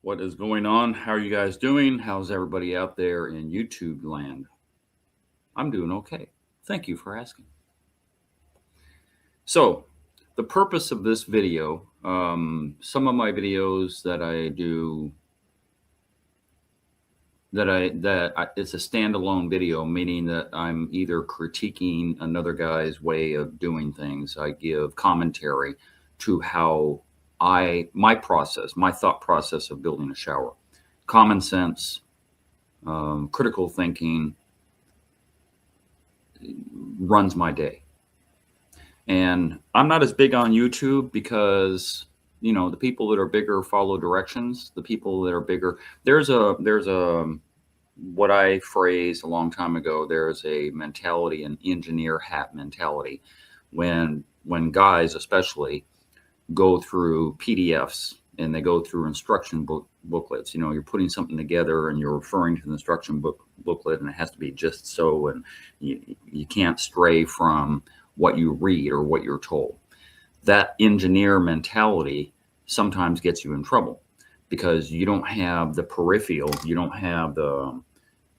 What is going on? How are you guys doing? How's everybody out there in YouTube land? I'm doing okay. Thank you for asking. So, the purpose of this video, some of my videos that I do, it's a standalone video, meaning that I'm either critiquing another guy's way of doing things. I give commentary to how my process, my thought process of building a shower, common sense, critical thinking runs my day. And I'm not as big on YouTube because the people that are bigger follow directions. The people that are bigger, there's a what I phrased a long time ago. There's a mentality, an engineer hat mentality, when guys especially go through PDFs and they go through instruction booklets. You're putting something together and you're referring to the instruction booklet, and it has to be just so, and you can't stray from what you read or what you're told. That engineer mentality sometimes gets you in trouble because you don't have the peripheral, you don't have the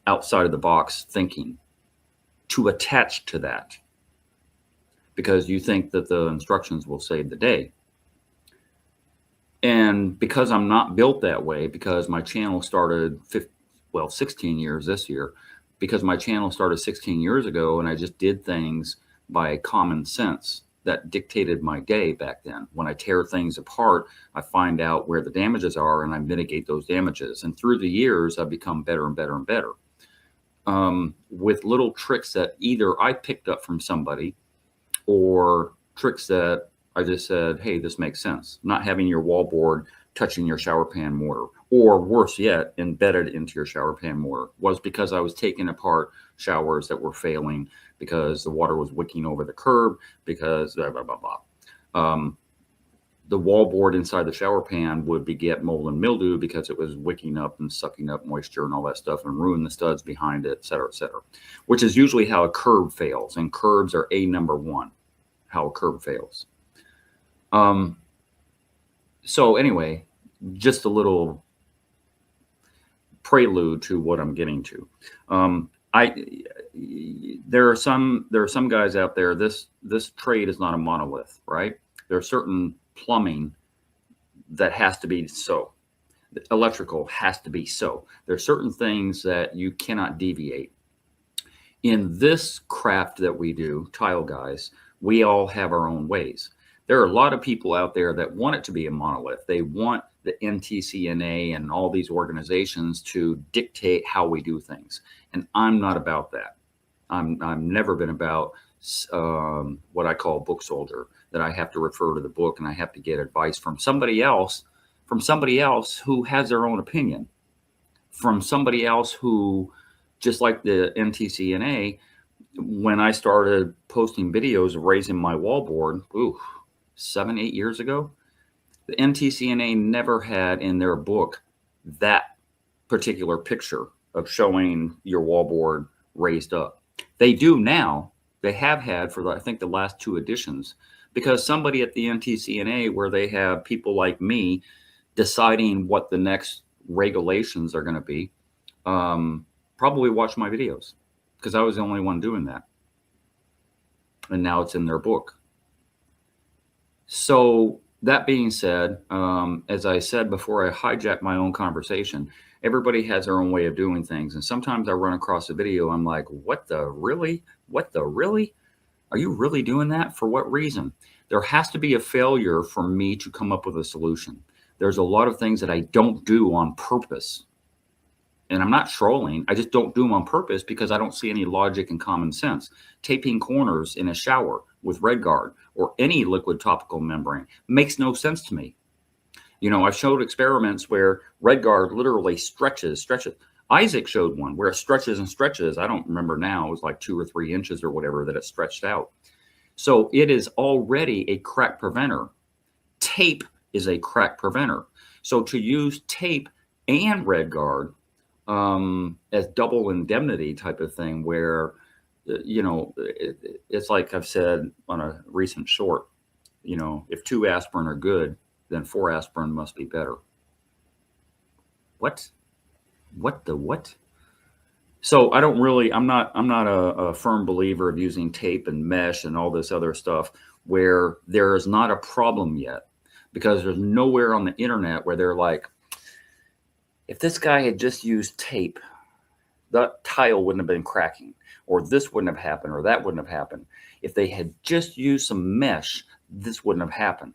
outside of the box thinking to attach to that, because you think that the instructions will save the day. And because I'm not built that way, because my channel started 16 years this year, because my channel started 16 years ago, and I just did things by common sense that dictated my day back then. When I tear things apart, I find out where the damages are and I mitigate those damages. And through the years, I've become better and better and better, with little tricks that either I picked up from somebody or tricks that I just said, hey, this makes sense. Not having your wallboard touching your shower pan mortar, or worse yet, embedded into your shower pan mortar, was because I was taking apart showers that were failing because the water was wicking over the curb, because blah, blah, blah, blah. The wallboard inside the shower pan would beget mold and mildew because it was wicking up and sucking up moisture and all that stuff and ruin the studs behind it, et cetera, which is usually how a curb fails. And curbs are number one, how a curb fails. So anyway, just a little prelude to what I'm getting to. There are some guys out there. This trade is not a monolith, right? There's certain plumbing that has to be so. The electrical has to be so. There's certain things that you cannot deviate. In this craft that we do, tile guys, we all have our own ways. There are a lot of people out there that want it to be a monolith. They want the NTCNA and all these organizations to dictate how we do things. And I'm not about that. I've never been about what I call book soldier, that I have to refer to the book and I have to get advice from somebody else who has their own opinion, from somebody else who, just like the NTCNA, when I started posting videos of raising my wallboard, 7-8 years ago, the NTCNA never had in their book that particular picture of showing your wallboard raised up. They do now. They have had for, I think, the last 2 editions, because somebody at the NTCNA, where they have people like me deciding what the next regulations are going to be, probably watched my videos because I was the only one doing that. And now it's in their book. So that being said, as I said before, I hijacked my own conversation. Everybody has their own way of doing things. And sometimes I run across a video, I'm like, what the really? What the really? Are you really doing that? For what reason? There has to be a failure for me to come up with a solution. There's a lot of things that I don't do on purpose. And I'm not trolling. I just don't do them on purpose because I don't see any logic and common sense. Taping corners in a shower with RedGuard or any liquid topical membrane makes no sense to me. I've showed experiments where RedGuard literally stretches. Isaac showed one where it stretches and stretches. I don't remember now. It was like 2 or 3 inches or whatever that it stretched out. So it is already a crack preventer. Tape is a crack preventer. So to use tape and RedGuard as double indemnity type of thing, where, it's like I've said on a recent short, if 2 aspirin are good, then 4 aspirin must be better. what? What the what? So I don't really, I'm not a firm believer of using tape and mesh and all this other stuff where there is not a problem yet, because there's nowhere on the internet where they're like, if this guy had just used tape, that tile wouldn't have been cracking, or this wouldn't have happened, or that wouldn't have happened. If they had just used some mesh, this wouldn't have happened.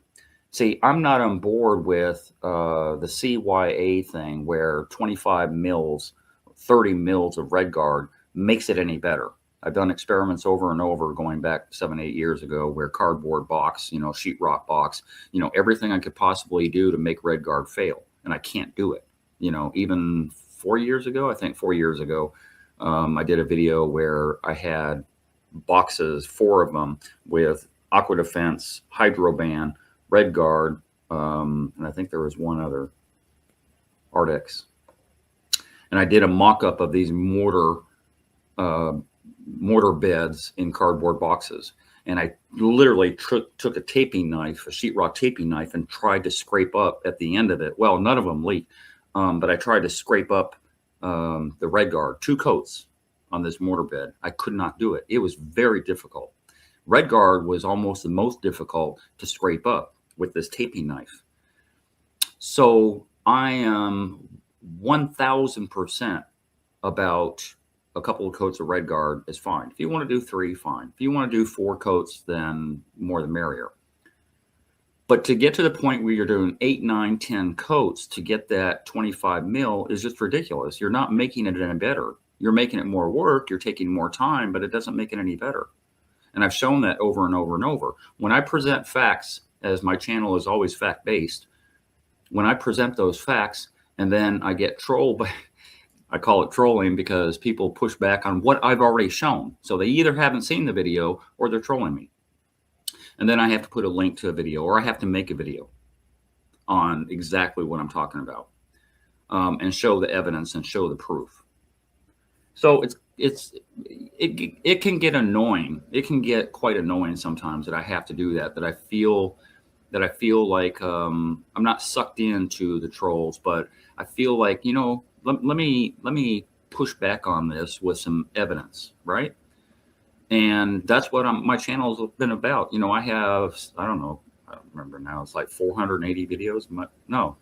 See, I'm not on board with the CYA thing where 25 mils, 30 mils of Red Guard makes it any better. I've done experiments over and over going back 7, 8 years ago where cardboard box, you know, sheetrock box, you know, everything I could possibly do to make Red Guard fail. And I can't do it. You know, even 4 years ago, I think 4 years ago, I did a video where I had boxes, 4 of them, with Aqua Defense, Hydroban, Red Guard, and I think there was one other, Ardex. And I did a mock-up of these mortar beds in cardboard boxes. And I literally took a taping knife, a sheetrock taping knife, and tried to scrape up at the end of it. Well, none of them leaked, but I tried to scrape up the Red Guard, 2 coats on this mortar bed. I could not do it. It was very difficult. Red Guard was almost the most difficult to scrape up with this taping knife. So I am 1000% about a couple of coats of Red Guard is fine. If you want to do 3, fine. If you want to do 4 coats, then more the merrier. But to get to the point where you're doing 8, 9, 10 coats to get that 25 mil is just ridiculous. You're not making it any better. You're making it more work. You're taking more time, but it doesn't make it any better. And I've shown that over and over and over. When I present facts, as my channel is always fact-based, when I present those facts and then I get trolled by, I call it trolling because people push back on what I've already shown. So they either haven't seen the video or they're trolling me. And then I have to put a link to a video, or I have to make a video on exactly what I'm talking about, and show the evidence and show the proof. So it can get annoying. It can get quite annoying sometimes that I have to do that. That I feel like I'm not sucked into the trolls, but I feel like, you know, let me push back on this with some evidence, right? And that's what my channel's been about. You know, I have, I don't remember now, it's like 480 videos. No,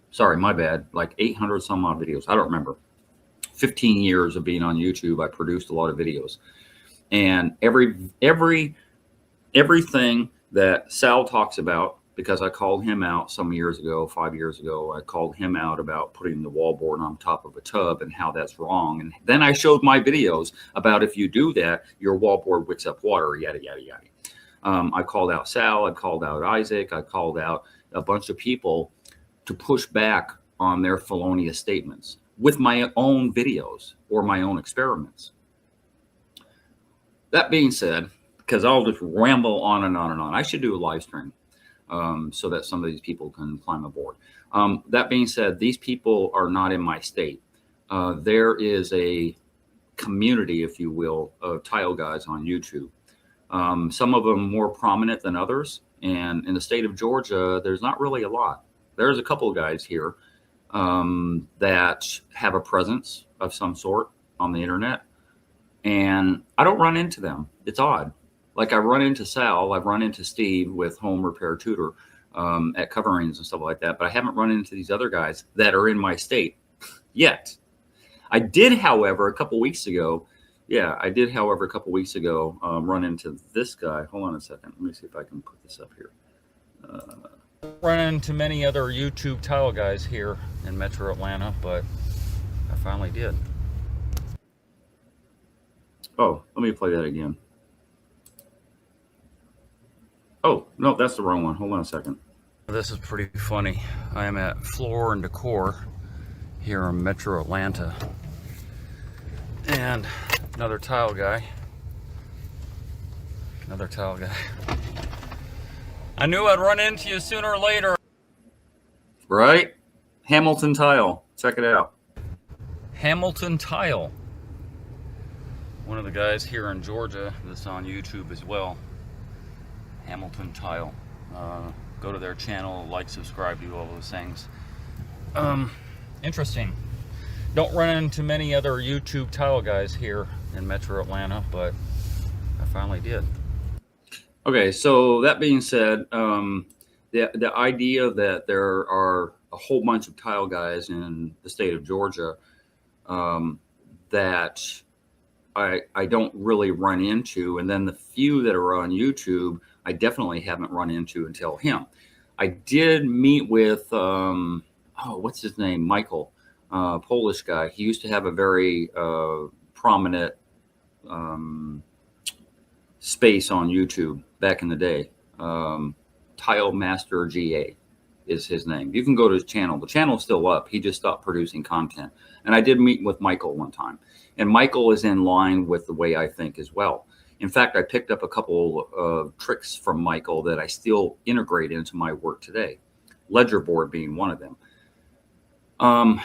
sorry, my bad. Like 800 some odd videos. I don't remember. 15 years of being on YouTube, I produced a lot of videos. And everything that Sal talks about, because I called him out some years ago, 5 years ago, I called him out about putting the wallboard on top of a tub and how that's wrong. And then I showed my videos about if you do that, your wallboard wicks up water, yada, yada, yada. I called out Sal, I called out Isaac, I called out a bunch of people to push back on their felonious statements with my own videos or my own experiments. That being said, because I'll just ramble on and on and on, I should do a live stream. So that some of these people can climb aboard. That being said, these people are not in my state. There is a community, if you will, of tile guys on YouTube. Some of them more prominent than others. And in the state of Georgia, there's not really a lot. There's a couple of guys here that have a presence of some sort on the internet. And I don't run into them. It's odd. Like I run into Sal, I've run into Steve with Home Repair Tutor at coverings and stuff like that, but I haven't run into these other guys that are in my state yet. I did, however, a couple weeks ago, run into this guy. Hold on a second. Let me see if I can put this up here. Run into many other YouTube tile guys here in Metro Atlanta, but I finally did. Oh, let me play that again. Oh, no, that's the wrong one. Hold on a second. This is pretty funny. I am at Floor and Decor here in Metro Atlanta. And another tile guy. I knew I'd run into you sooner or later. Right? Hamilton Tile. Check it out. Hamilton Tile. One of the guys here in Georgia that's on YouTube as well. Hamilton Tile. Go to their channel, like, subscribe, do all those things. Interesting. Don't run into many other YouTube tile guys here in Metro Atlanta, but I finally did. Okay, so that being said, the idea that there are a whole bunch of tile guys in the state of Georgia that I don't really run into, and then the few that are on YouTube, I definitely haven't run into until him. I did meet with what's his name, Michael, Polish guy. He used to have a very prominent space on YouTube back in the day. Tile Master GA is his name. You can go to his channel. The channel's still up. He just stopped producing content. And I did meet with Michael one time. And Michael is in line with the way I think as well. In fact, I picked up a couple of tricks from Michael that I still integrate into my work today. Ledger board being one of them. And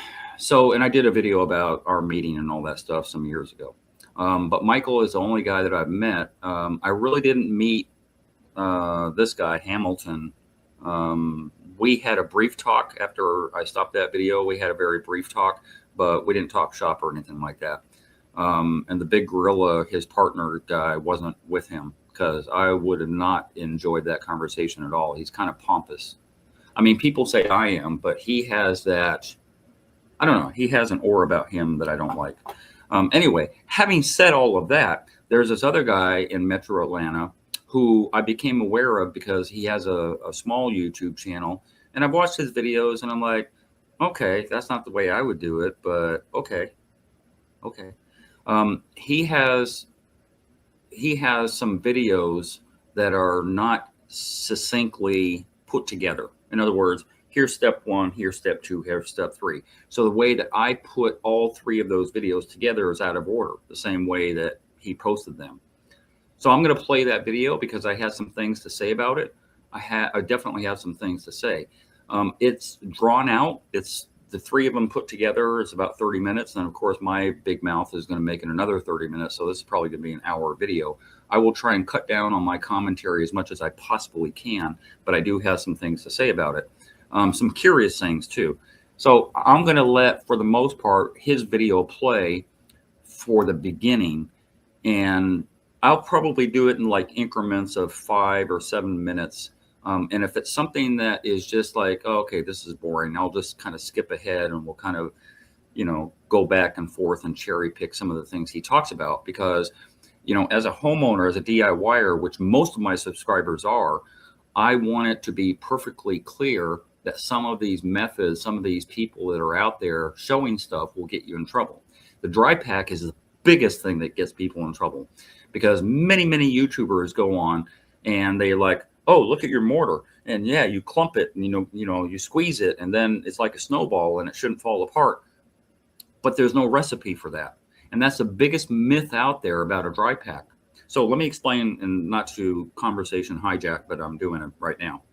I did a video about our meeting and all that stuff some years ago. But Michael is the only guy that I've met. I really didn't meet this guy, Hamilton. We had a brief talk after I stopped that video. We had a very brief talk, but we didn't talk shop or anything like that. And the big gorilla, his partner guy, wasn't with him because I would have not enjoyed that conversation at all. He's kind of pompous. I mean, people say I am, but he has that, I don't know, he has an aura about him that I don't like. Anyway, having said all of that, there's this other guy in Metro Atlanta who I became aware of because he has a small YouTube channel. And I've watched his videos and I'm like, okay, that's not the way I would do it, but okay. He has some videos that are not succinctly put together. In other words, here's step one, here's step two, here's step three. So the way that I put all three of those videos together is out of order, the same way that he posted them. So I'm going to play that video because I had some things to say about it. I definitely have some things to say. It's drawn out. It's the three of them put together is about 30 minutes. And of course, my big mouth is going to make it another 30 minutes. So this is probably going to be an hour video. I will try and cut down on my commentary as much as I possibly can, but I do have some things to say about it. Some curious things too. So I'm going to let, for the most part, his video play for the beginning, and I'll probably do it in like increments of 5 or 7 minutes. And if it's something that is just like, oh, okay, this is boring, I'll just kind of skip ahead and we'll kind of, go back and forth and cherry pick some of the things he talks about. Because, as a homeowner, as a DIYer, which most of my subscribers are, I want it to be perfectly clear that some of these methods, some of these people that are out there showing stuff will get you in trouble. The dry pack is the biggest thing that gets people in trouble, because many YouTubers go on and they're like, oh, look at your mortar. And yeah, you clump it and, you squeeze it and then it's like a snowball and it shouldn't fall apart. But there's no recipe for that. And that's the biggest myth out there about a dry pack. So let me explain, and not to conversation hijack, but I'm doing it right now.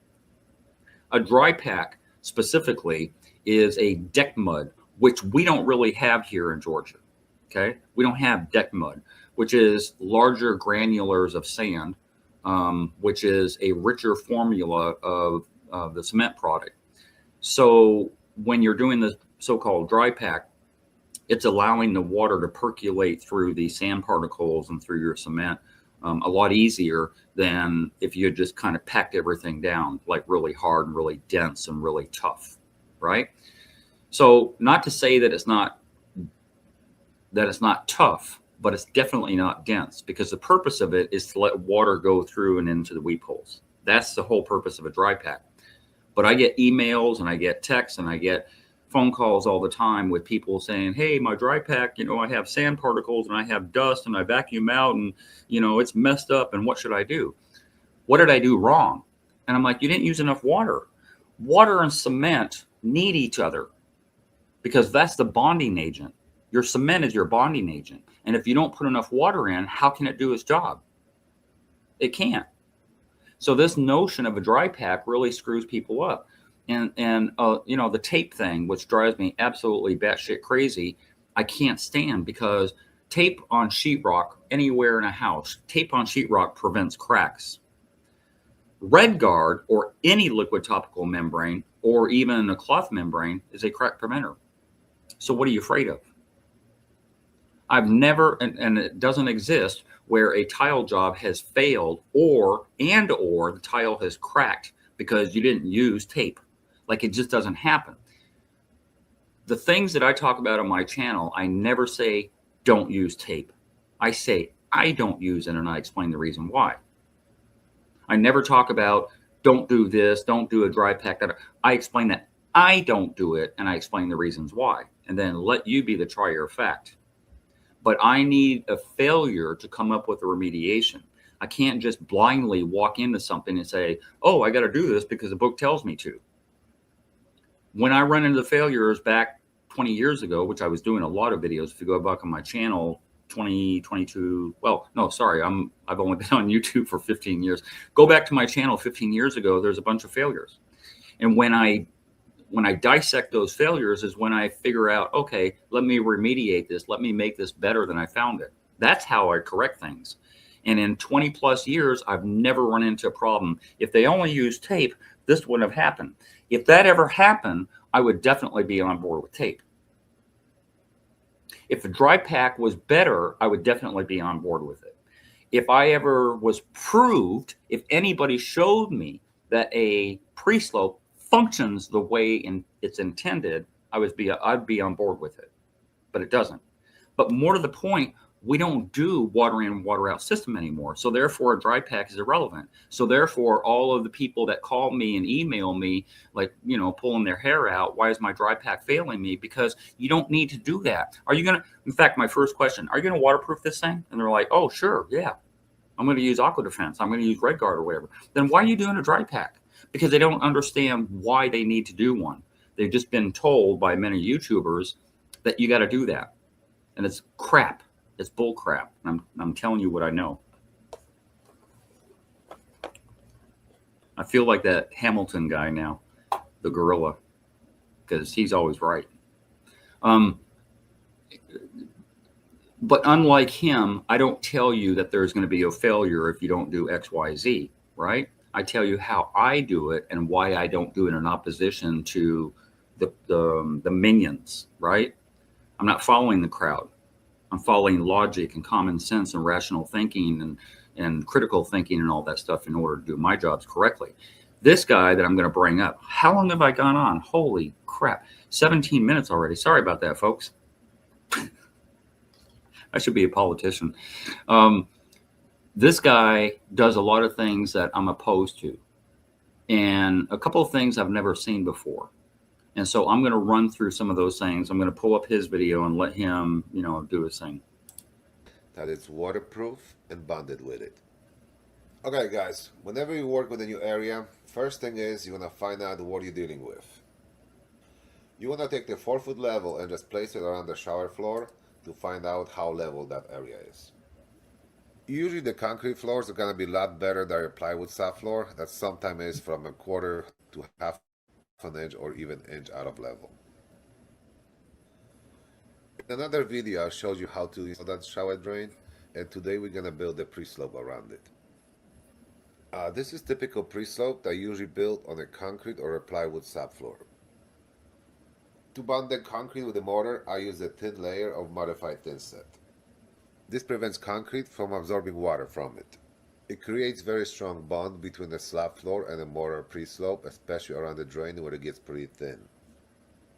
A dry pack specifically is a deck mud, which we don't really have here in Georgia. Okay. We don't have deck mud, which is larger granulars of sand, which is a richer formula of the cement product. So when you're doing the so-called dry pack, it's allowing the water to percolate through the sand particles and through your cement a lot easier than if you had just kind of packed everything down like really hard and really dense and really tough, right? So not to say that it's not tough, but it's definitely not dense, because the purpose of it is to let water go through and into the weep holes. That's the whole purpose of a dry pack. But I get emails and I get texts and I get phone calls all the time with people saying, hey, my dry pack, I have sand particles and I have dust and I vacuum out and, it's messed up, and what should I do? What did I do wrong? And I'm like, you didn't use enough water. Water and cement need each other because that's the bonding agent. Your cement is your bonding agent. And if you don't put enough water in, how can it do its job? It can't. So this notion of a dry pack really screws people up. And the tape thing, which drives me absolutely batshit crazy, I can't stand, because tape on sheetrock anywhere in a house, tape on sheetrock prevents cracks. Red Guard or any liquid topical membrane or even a cloth membrane is a crack preventer. So what are you afraid of? I've never, and it doesn't exist, where a tile job has failed or the tile has cracked because you didn't use tape. Like, it just doesn't happen. The things that I talk about on my channel, I never say don't use tape. I say I don't use it, and I explain the reason why. I never talk about don't do this, don't do a dry pack. I explain that I don't do it, and I explain the reasons why, and then let you be the trier of fact. But I need a failure to come up with a remediation. I can't just blindly walk into something and say, oh, I got to do this because the book tells me to. When I run into the failures back 20 years ago, which I was doing a lot of videos, if you go back on my channel, 2022, well, no, sorry, I've only been on YouTube for 15 years. Go back to my channel 15 years ago, there's a bunch of failures. And when I dissect those failures is when I figure out, okay, let me remediate this. Let me make this better than I found it. That's how I correct things. And in 20 plus years, I've never run into a problem. If they only used tape, this wouldn't have happened. If that ever happened, I would definitely be on board with tape. If the dry pack was better, I would definitely be on board with it. If I ever was proved, if anybody showed me that a pre-slope functions the way it's intended, I'd be on board with it, but it doesn't. But more to the point, we don't do water in, water out system anymore. So therefore a dry pack is irrelevant. So therefore all of the people that call me and email me, like, you know, pulling their hair out, why is my dry pack failing me? Because you don't need to do that. Are you going to, in fact, my first question, are you going to waterproof this thing? And they're like, oh, sure. Yeah. I'm going to use Aqua Defense. I'm going to use Red Guard or whatever. Then why are you doing a dry pack? Because they don't understand why they need to do one. They've just been told by many YouTubers that you got to do that. And it's crap. It's bull crap. I'm telling you what I know. I feel like that Hamilton guy now, the gorilla, because he's always right. But unlike him, I don't tell you that there's going to be a failure if you don't do X, Y, Z, right? I tell you how I do it and why I don't do it in opposition to the minions, right? I'm not following the crowd. I'm following logic and common sense and rational thinking and critical thinking and all that stuff in order to do my jobs correctly. This guy that I'm going to bring up, how long have I gone on? Holy crap, 17 minutes already. Sorry about that, folks. I should be a politician. This guy does a lot of things that I'm opposed to, and a couple of things I've never seen before. And so I'm going to run through some of those things. I'm going to pull up his video and let him, you know, do his thing. That it's waterproof and bonded with it. Okay, guys, whenever you work with a new area, first thing is you want to find out what you're dealing with. You want to take the 4-foot level and just place it around the shower floor to find out how level that area is. Usually the concrete floors are going to be a lot better than your plywood subfloor. That sometimes is from 1/4 to half an inch or even inch out of level. In another video I showed you how to install that shower drain, and today we're going to build a pre-slope around it. This is typical pre-slope that I usually built on a concrete or a plywood subfloor. To bond the concrete with the mortar, I use a thin layer of modified thinset. This prevents concrete from absorbing water from it. It creates very strong bond between the slab floor and the mortar pre-slope, especially around the drain where it gets pretty thin.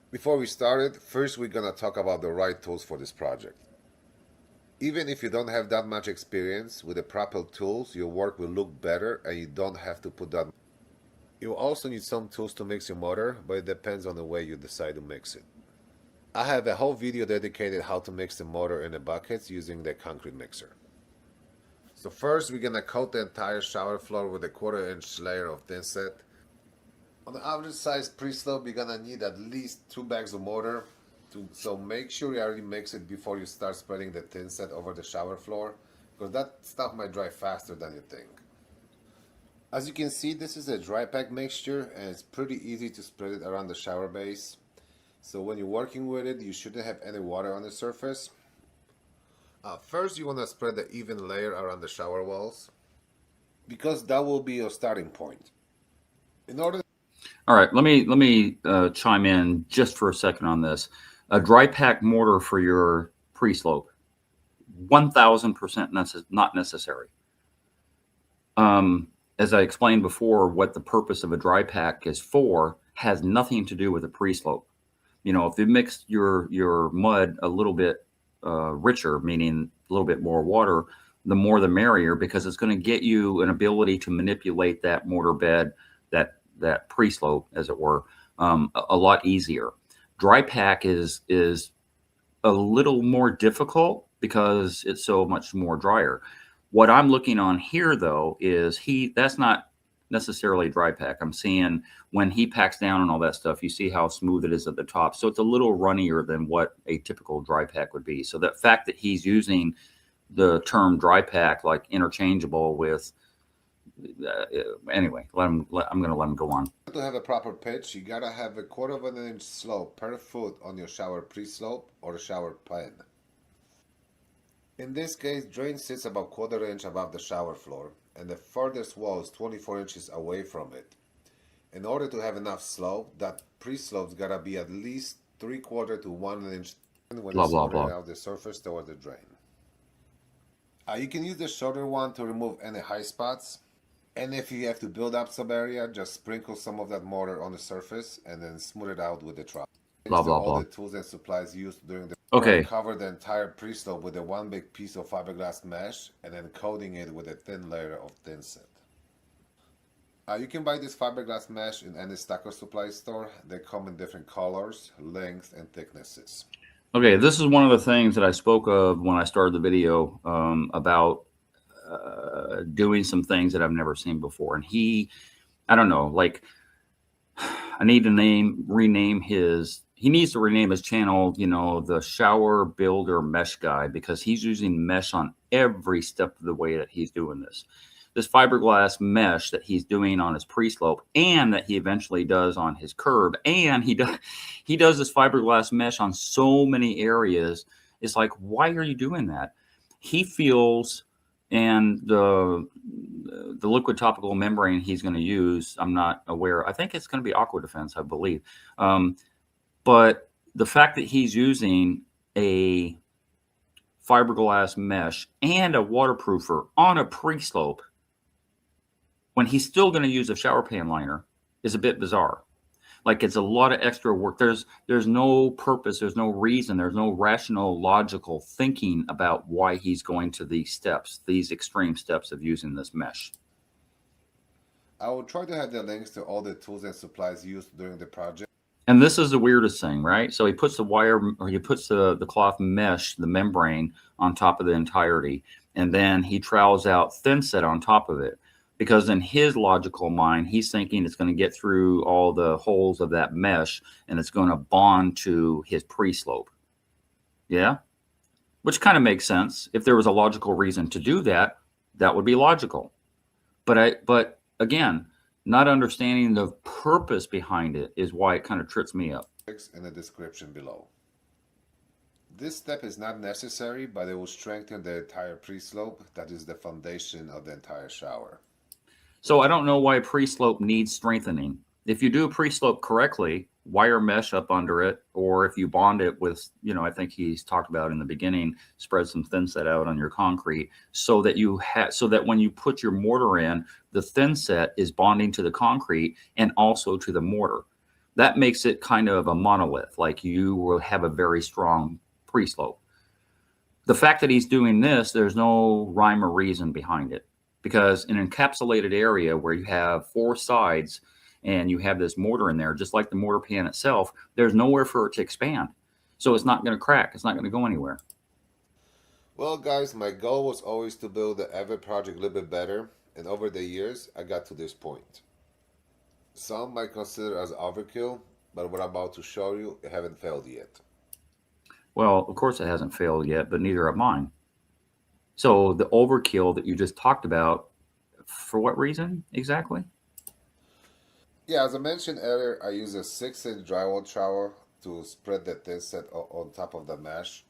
Before we started, first we're gonna talk about the right tools for this project. Even if you don't have that much experience, with the proper tools, your work will look better and you don't have to put that. You also need some tools to mix your mortar, but it depends on the way you decide to mix it. I have a whole video dedicated how to mix the mortar in the buckets using the concrete mixer. So first we're gonna coat the entire shower floor with a 1/4 inch layer of thinset. On the average size pre-slope, you're gonna need at least 2 bags of mortar. So make sure you already mix it before you start spreading the thinset over the shower floor, because that stuff might dry faster than you think. As you can see, this is a dry pack mixture and it's pretty easy to spread it around the shower base. So when you're working with it, you shouldn't have any water on the surface. First, you want to spread the even layer around the shower walls, because that will be your starting point. In order. All right, let me chime in just for a second on this. A dry pack mortar for your pre-slope, 1000% not necessary. As I explained before, what the purpose of a dry pack is for has nothing to do with a pre-slope. You know, if you mix your mud a little bit richer, meaning a little bit more water, the more the merrier, because it's going to get you an ability to manipulate that mortar bed, that pre-slope, as it were, a lot easier. Dry pack is a little more difficult because it's so much more drier. What I'm looking on here, though, is that's not necessarily dry pack. I'm seeing when he packs down and all that stuff, you see how smooth it is at the top. So it's a little runnier than what a typical dry pack would be. So the fact that he's using the term dry pack like interchangeable with, anyway, I'm going to let him go on. To have a proper pitch, you gotta have a 1/4 inch slope per foot on your shower pre-slope or shower pan. In this case, drain sits about 1/4 inch above the shower floor, and the furthest wall is 24 inches away from it. In order to have enough slope, that pre-slope's gotta be at least 3/4 to 1 inch when Blah, it's blah, smoothing blah. out the surface toward the drain. You can use the shorter one to remove any high spots. And if you have to build up some area, just sprinkle some of that mortar on the surface and then smooth it out with the trowel. Blah, To blah, all blah. the tools and supplies used during the Okay. cover the entire pre-slope with a one big piece of fiberglass mesh and then coating it with a thin layer of thin set. You can buy this fiberglass mesh in any stucco supply store. They come in different colors, lengths, and thicknesses. Okay, this is one of the things that I spoke of when I started the video about doing some things that I've never seen before. And I don't know, like I need to rename he needs to rename his channel, you know, the Shower Builder Mesh Guy, because he's using mesh on every step of the way that he's doing this. This fiberglass mesh that he's doing on his pre-slope and that he eventually does on his curb, and he does this fiberglass mesh on so many areas. It's like, why are you doing that? He feels, and the liquid topical membrane he's going to use, I'm not aware. I think it's going to be Aqua Defense, I believe. But the fact that he's using a fiberglass mesh and a waterproofer on a pre-slope when he's still going to use a shower pan liner is a bit bizarre. Like, it's a lot of extra work. There's no purpose, there's no reason, there's no rational, logical thinking about why he's going to these steps, these extreme steps of using this mesh. I will try to have the links to all the tools and supplies used during the project. And this is the weirdest thing, right? So he puts the cloth mesh, the membrane, on top of the entirety, and then he trowels out thin set on top of it. Because in his logical mind, he's thinking it's going to get through all the holes of that mesh and it's going to bond to his pre-slope. Yeah? Which kind of makes sense. If there was a logical reason to do that, that would be logical. But again, not understanding the purpose behind it is why it kind of trips me up. In the description below. This step is not necessary, but it will strengthen the entire pre-slope. That is the foundation of the entire shower. So I don't know why pre-slope needs strengthening. If you do a pre-slope correctly, wire mesh up under it, or if you bond it with, you know, I think he's talked about in the beginning, spread some thin set out on your concrete so that when you put your mortar in, the thin set is bonding to the concrete and also to the mortar. That makes it kind of a monolith, like you will have a very strong pre-slope. The fact that he's doing this, there's no rhyme or reason behind it. Because in an encapsulated area where you have 4 sides and you have this mortar in there, just like the mortar pan itself, there's nowhere for it to expand. So it's not going to crack. It's not going to go anywhere. Well, guys, my goal was always to build the Ever project a little bit better, and over the years, I got to this point. Some might consider as overkill, but what I'm about to show you, it haven't failed yet. Well, of course it hasn't failed yet, but neither have mine. So the overkill that you just talked about, for what reason exactly? Yeah, as I mentioned earlier, I use a 6-inch drywall trowel to spread the thin set on top of the mesh.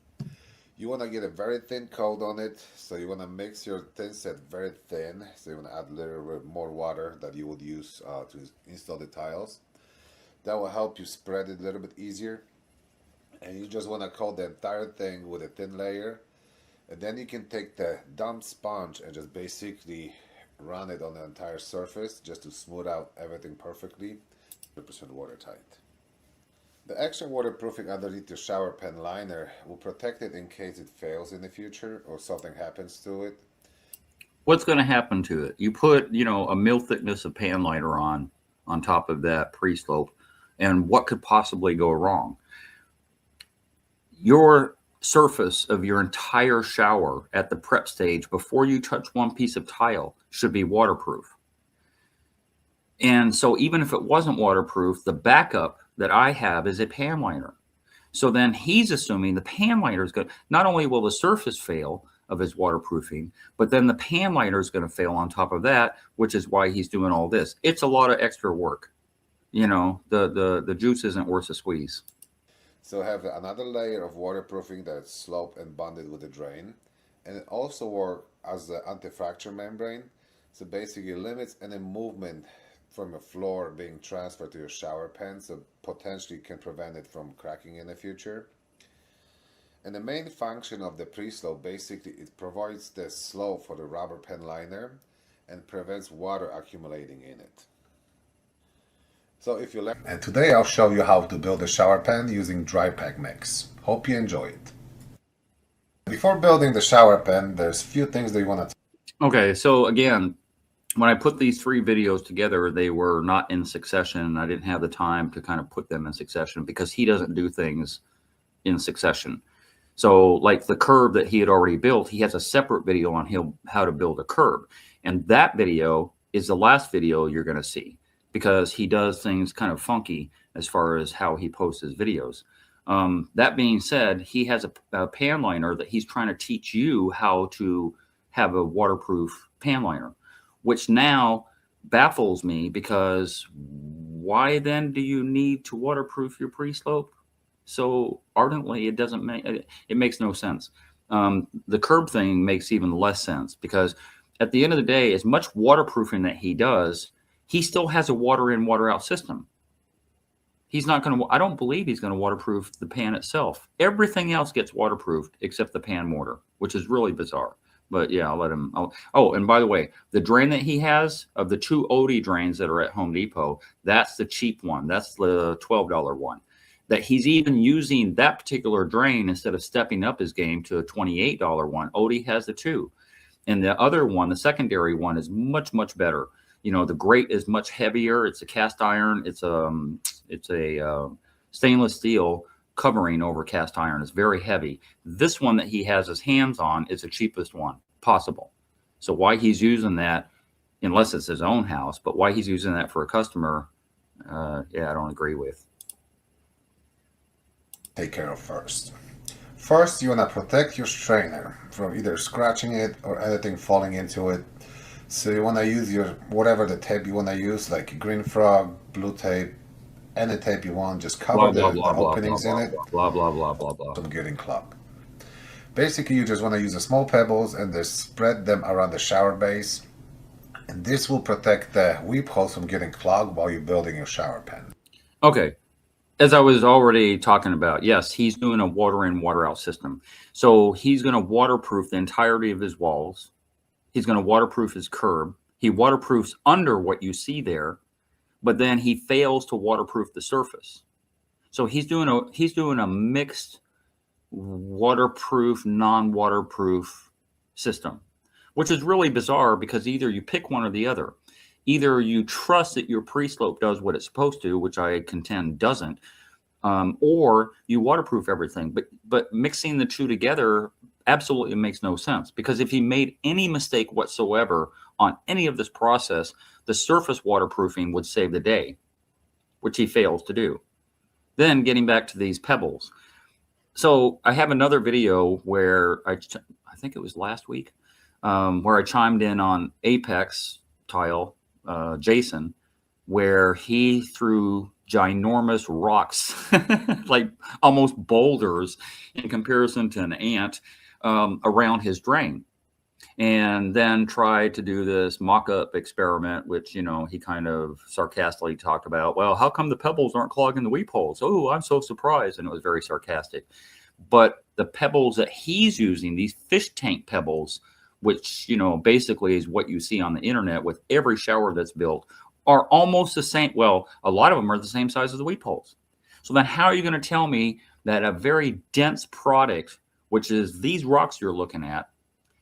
You want to get a very thin coat on it, so you want to mix your thin set very thin. So you want to add a little bit more water that you would use to install the tiles. That will help you spread it a little bit easier. And you just want to coat the entire thing with a thin layer. And then you can take the dump sponge and just basically run it on the entire surface just to smooth out everything perfectly. 100% watertight. The extra waterproofing underneath the shower pen liner will protect it in case it fails in the future or something happens to it. What's going to happen to it? You put, a mil thickness of pan liner on top of that pre-slope, and what could possibly go wrong? Your surface of your entire shower at the prep stage before you touch one piece of tile should be waterproof. And so even if it wasn't waterproof, the backup that I have is a pan liner. So then he's assuming the pan liner is good. Not only will the surface fail of his waterproofing, but then the pan liner is going to fail on top of that, which is why he's doing all this. It's a lot of extra work. The juice isn't worth the squeeze. So have another layer of waterproofing that's sloped and bonded with a drain. And it also works as the anti-fracture membrane. So basically limits any movement from a floor being transferred to your shower pen, so potentially can prevent it from cracking in the future. And the main function of the pre-slope, basically it provides the slope for the rubber pen liner and prevents water accumulating in it. So if you learn, and today I'll show you how to build a shower pen using dry pack mix. Hope you enjoy it. Before building the shower pen, there's a few things that you want to. Okay, so again, when I put these 3 videos together, they were not in succession. I didn't have the time to kind of put them in succession because he doesn't do things in succession. So like the curb that he had already built, he has a separate video on how to build a curb. And that video is the last video you're going to see because he does things kind of funky as far as how he posts his videos. That being said, he has a pan liner that he's trying to teach you how to have a waterproof pan liner, which now baffles me because why then do you need to waterproof your pre-slope so ardently? It makes no sense. The curb thing makes even less sense because at the end of the day, as much waterproofing that he does, he still has a water in, water out system. He's not going to, I don't believe he's going to waterproof the pan itself. Everything else gets waterproofed except the pan mortar, which is really bizarre. But yeah, I'll let him. Oh, and by the way, the drain that he has of the 2 Odie drains that are at Home Depot, that's the cheap one. That's the $12 one. That he's even using that particular drain instead of stepping up his game to a $28 one. Odie has the 2. And the other one, the secondary one, is much, much better. The grate is much heavier. It's a cast iron. It's a stainless steel covering over cast iron. Is very heavy. This one that he has his hands on is the cheapest one possible. So why he's using that, unless it's his own house, but why he's using that for a customer, I don't agree with. Take care of first. First, you want to protect your strainer from either scratching it or anything falling into it. So you want to use whatever the tape you want to use, like green frog, blue tape, any tape you want. Just cover the openings in it. Blah, blah, blah, blah, blah. From getting clogged. Basically, you just want to use the small pebbles and just spread them around the shower base. And this will protect the weep holes from getting clogged while you're building your shower pen. Okay. As I was already talking about, yes, he's doing a water in, water out system. So he's going to waterproof the entirety of his walls. He's going to waterproof his curb. He waterproofs under what you see there, but then he fails to waterproof the surface. So he's doing a mixed waterproof, non-waterproof system, which is really bizarre because either you pick one or the other. Either you trust that your pre-slope does what it's supposed to, which I contend doesn't, or you waterproof everything. But mixing the two together absolutely makes no sense because if he made any mistake whatsoever on any of this process, the surface waterproofing would save the day, which he fails to do. Then getting back to these pebbles. So I have another video where I think it was last week, where I chimed in on Apex tile, Jason, where he threw ginormous rocks, like almost boulders in comparison to an ant, around his drain. and then tried to do this mock-up experiment, which, you know, he kind of sarcastically talked about. Well, how come the pebbles aren't clogging the weep holes? Oh, I'm so surprised. And it was very sarcastic. But the pebbles that he's using, these fish tank pebbles, which, you know, basically is what you see on the internet with every shower that's built, are almost the same. Well, a lot of them are the same size as the weep holes. So then how are you going to tell me that a very dense product, which is these rocks you're looking at,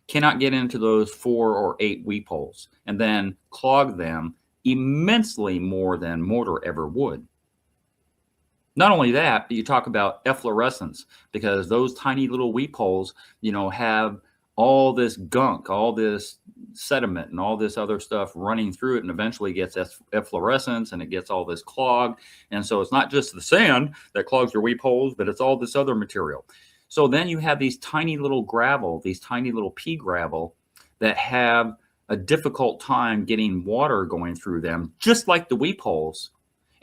cannot get into those 4 or 8 weep holes and then clog them immensely more than mortar ever would? Not only that, but you talk about efflorescence, because those tiny little weep holes, you know, have all this gunk, all this sediment, and all this other stuff running through it, and eventually gets efflorescence, and it gets all this clogged. And so it's not just the sand that clogs your weep holes, but it's all this other material. So then you have these tiny little gravel, these tiny little pea gravel that have a difficult time getting water going through them, just like the weep holes.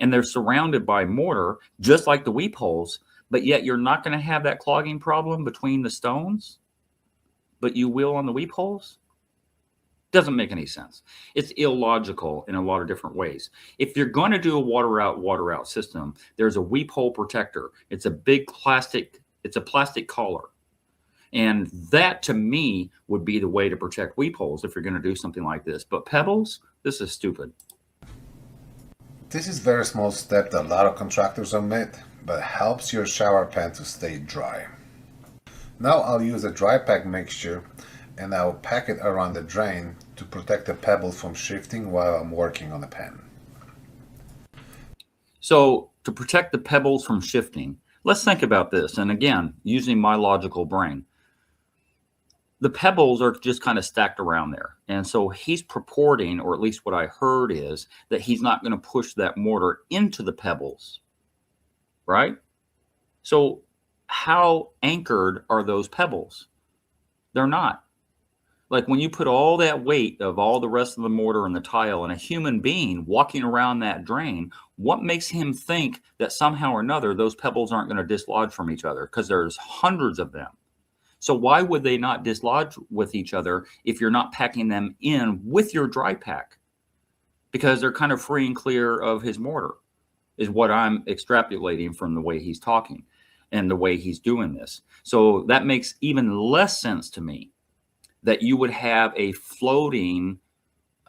And they're surrounded by mortar, just like the weep holes, but yet you're not going to have that clogging problem between the stones, but you will on the weep holes? Doesn't make any sense. It's illogical in a lot of different ways. If you're going to do a water out system, there's a weep hole protector. It's a big plastic, it's a plastic collar. And that, to me, would be the way to protect weep holes if you're going to do something like this. But pebbles, this is stupid. This is a very small step that a lot of contractors omit, but helps your shower pan to stay dry. Now I'll use a dry pack mixture and I'll pack it around the drain to protect the pebbles from shifting while I'm working on the pan. So to protect the pebbles from shifting, let's think about this. And again, using my logical brain, the pebbles are just kind of stacked around there. And so he's purporting, or at least what I heard is, that he's not going to push that mortar into the pebbles, right? So how anchored are those pebbles? They're not. Like when you put all that weight of all the rest of the mortar and the tile and a human being walking around that drain, what makes him think that somehow or another those pebbles aren't going to dislodge from each other? Because there's hundreds of them. So why would they not dislodge with each other if you're not packing them in with your dry pack? Because they're kind of free and clear of his mortar, is what I'm extrapolating from the way he's talking and the way he's doing this. So that makes even less sense to me that you would have a floating,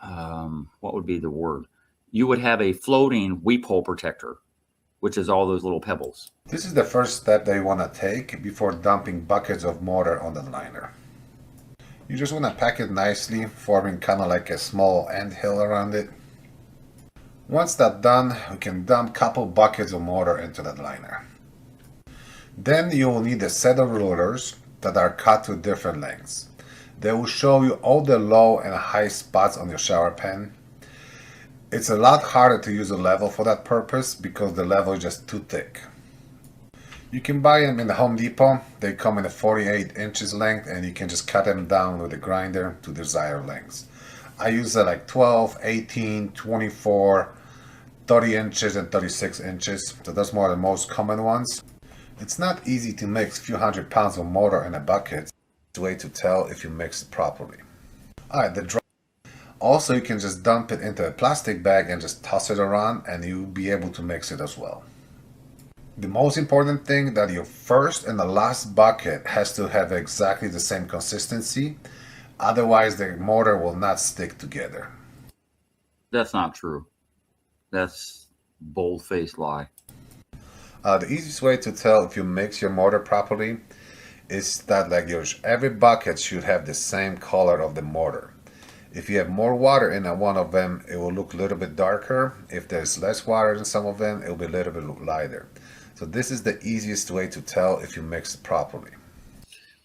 what would be the word? You would have a floating weep hole protector, which is all those little pebbles. This is the first step that you want to take before dumping buckets of mortar on the liner. You just want to pack it nicely, forming kind of like a small anthill around it. Once that's done, we can dump a couple buckets of mortar into that liner. Then you will need a set of rulers that are cut to different lengths. They will show you all the low and high spots on your shower pan. It's a lot harder to use a level for that purpose because the level is just too thick. You can buy them in the Home Depot. They come in a 48 inches length and you can just cut them down with a grinder to desired lengths. I use like 12, 18, 24, 30 inches and 36 inches. So those are the most common ones. It's not easy to mix a few hundred pounds of mortar in a bucket. It's a way to tell if you mix it properly. Alright, the dry. Also, you can just dump it into a plastic bag and just toss it around and you'll be able to mix it as well. The most important thing that your first and the last bucket has to have exactly the same consistency. Otherwise, the mortar will not stick together. That's not true. That's bold-faced lie. The easiest way to tell if you mix your mortar properly is that every bucket should have the same color of the mortar. If you have more water in one of them, it will look a little bit darker. If there's less water in some of them, it will be a little bit lighter. So this is the easiest way to tell if you mix it properly.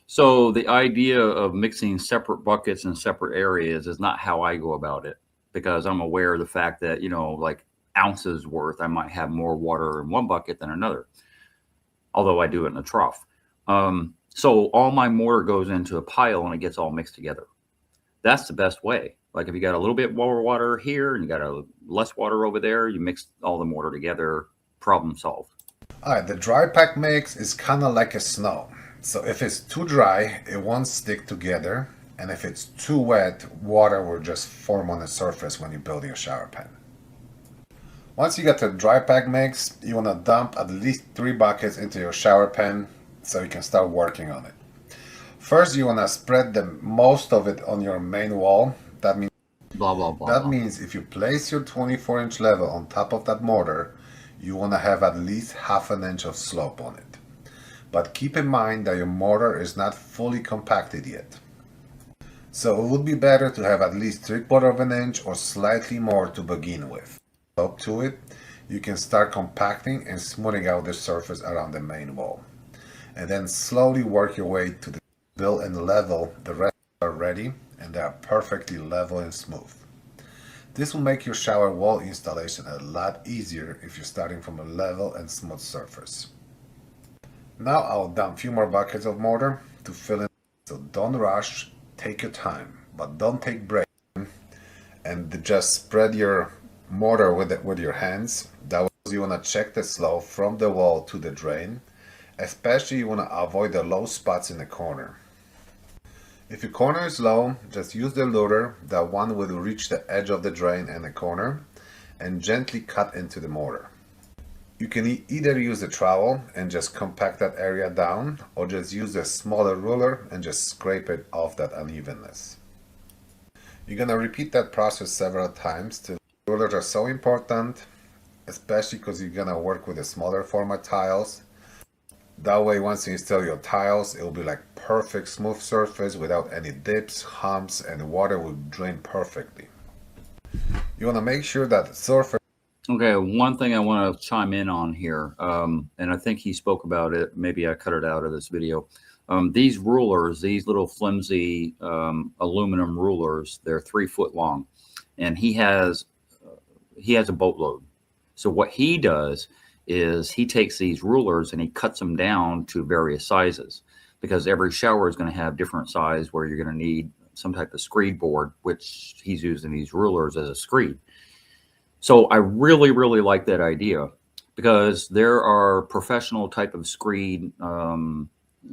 So the idea of mixing separate buckets in separate areas is not how I go about it, because I'm aware of the fact that, you know, like ounces worth, I might have more water in one bucket than another, although I do it in a trough. So all my mortar goes into a pile and it gets all mixed together. That's the best way. Like if you got a little bit more water here and you got a less water over there, you mix all the mortar together, problem solved. Alright, the dry pack mix is kind of like a snow. So if it's too dry, it won't stick together. And if it's too wet, water will just form on the surface when you build your shower pan. Once you get the dry pack mix, you want to dump at least 3 buckets into your shower pan so you can start working on it. First, you want to spread the most of it on your main wall. That means Blah, blah, blah. if you place your 24-inch level on top of that mortar, you want to have at least half an inch of slope on it. But keep in mind that your mortar is not fully compacted yet. So it would be better to have at least 3/4 of an inch or slightly more to begin with. Slope to it, you can start compacting and smoothing out the surface around the main wall. And then slowly work your way to the build and level. The rest are ready and they are perfectly level and smooth. This will make your shower wall installation a lot easier if you're starting from a level and smooth surface. Now I'll dump a few more buckets of mortar to fill in, so don't rush, take your time, but don't take breaks and just spread your mortar with your hands. That way you want to check the slope from the wall to the drain, especially you want to avoid the low spots in the corner. If your corner is low, just use the luter, that one will reach the edge of the drain and the corner, and gently cut into the mortar. You can either use a trowel and just compact that area down, or just use a smaller ruler and just scrape it off that unevenness. You're going to repeat that process several times. Rulers are so important, especially because you're going to work with the smaller format tiles. That way, once you install your tiles, it will be like perfect smooth surface without any dips, humps, and the water will drain perfectly. You want to make sure that the surface. Okay, one thing I want to chime in on here, and I think he spoke about it. Maybe I cut it out of this video. These rulers, these little flimsy aluminum rulers, they're 3 foot long, and he has a boatload. So what he does is he takes these rulers and he cuts them down to various sizes, because every shower is going to have different size where you're going to need some type of screed board, which he's using these rulers as a screed. So I really, really like that idea, because there are professional type of screed,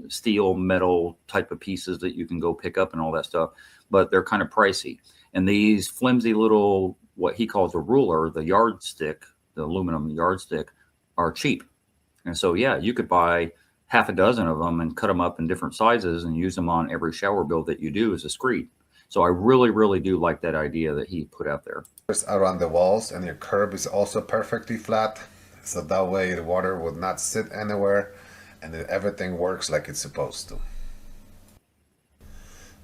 steel, metal type of pieces that you can go pick up and all that stuff, but they're kind of pricey. And these flimsy little, what he calls a ruler, the yardstick, the aluminum yardstick, are cheap. And so, yeah, you could buy half a dozen of them and cut them up in different sizes and use them on every shower build that you do as a screed. So I really, really do like that idea that he put out there. Around the walls, and your curb is also perfectly flat, so that way the water would not sit anywhere and everything works like it's supposed to.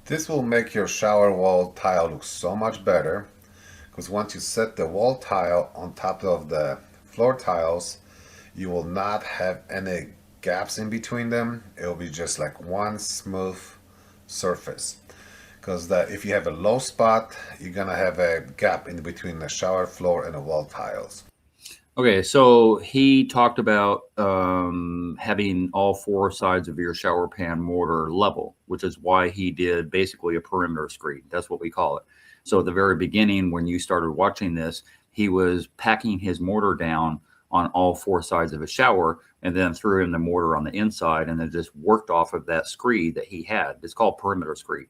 This will make your shower wall tile look so much better, because once you set the wall tile on top of the floor tiles, you will not have any gaps in between them. It will be just like one smooth surface. Because if you have a low spot, you're gonna have a gap in between the shower floor and the wall tiles. Okay, so he talked about having all 4 sides of your shower pan mortar level, which is why he did basically a perimeter screed. That's what we call it. So at the very beginning, when you started watching this, he was packing his mortar down on all 4 sides of his shower, and then threw in the mortar on the inside, and then just worked off of that screed that he had. It's called perimeter screed.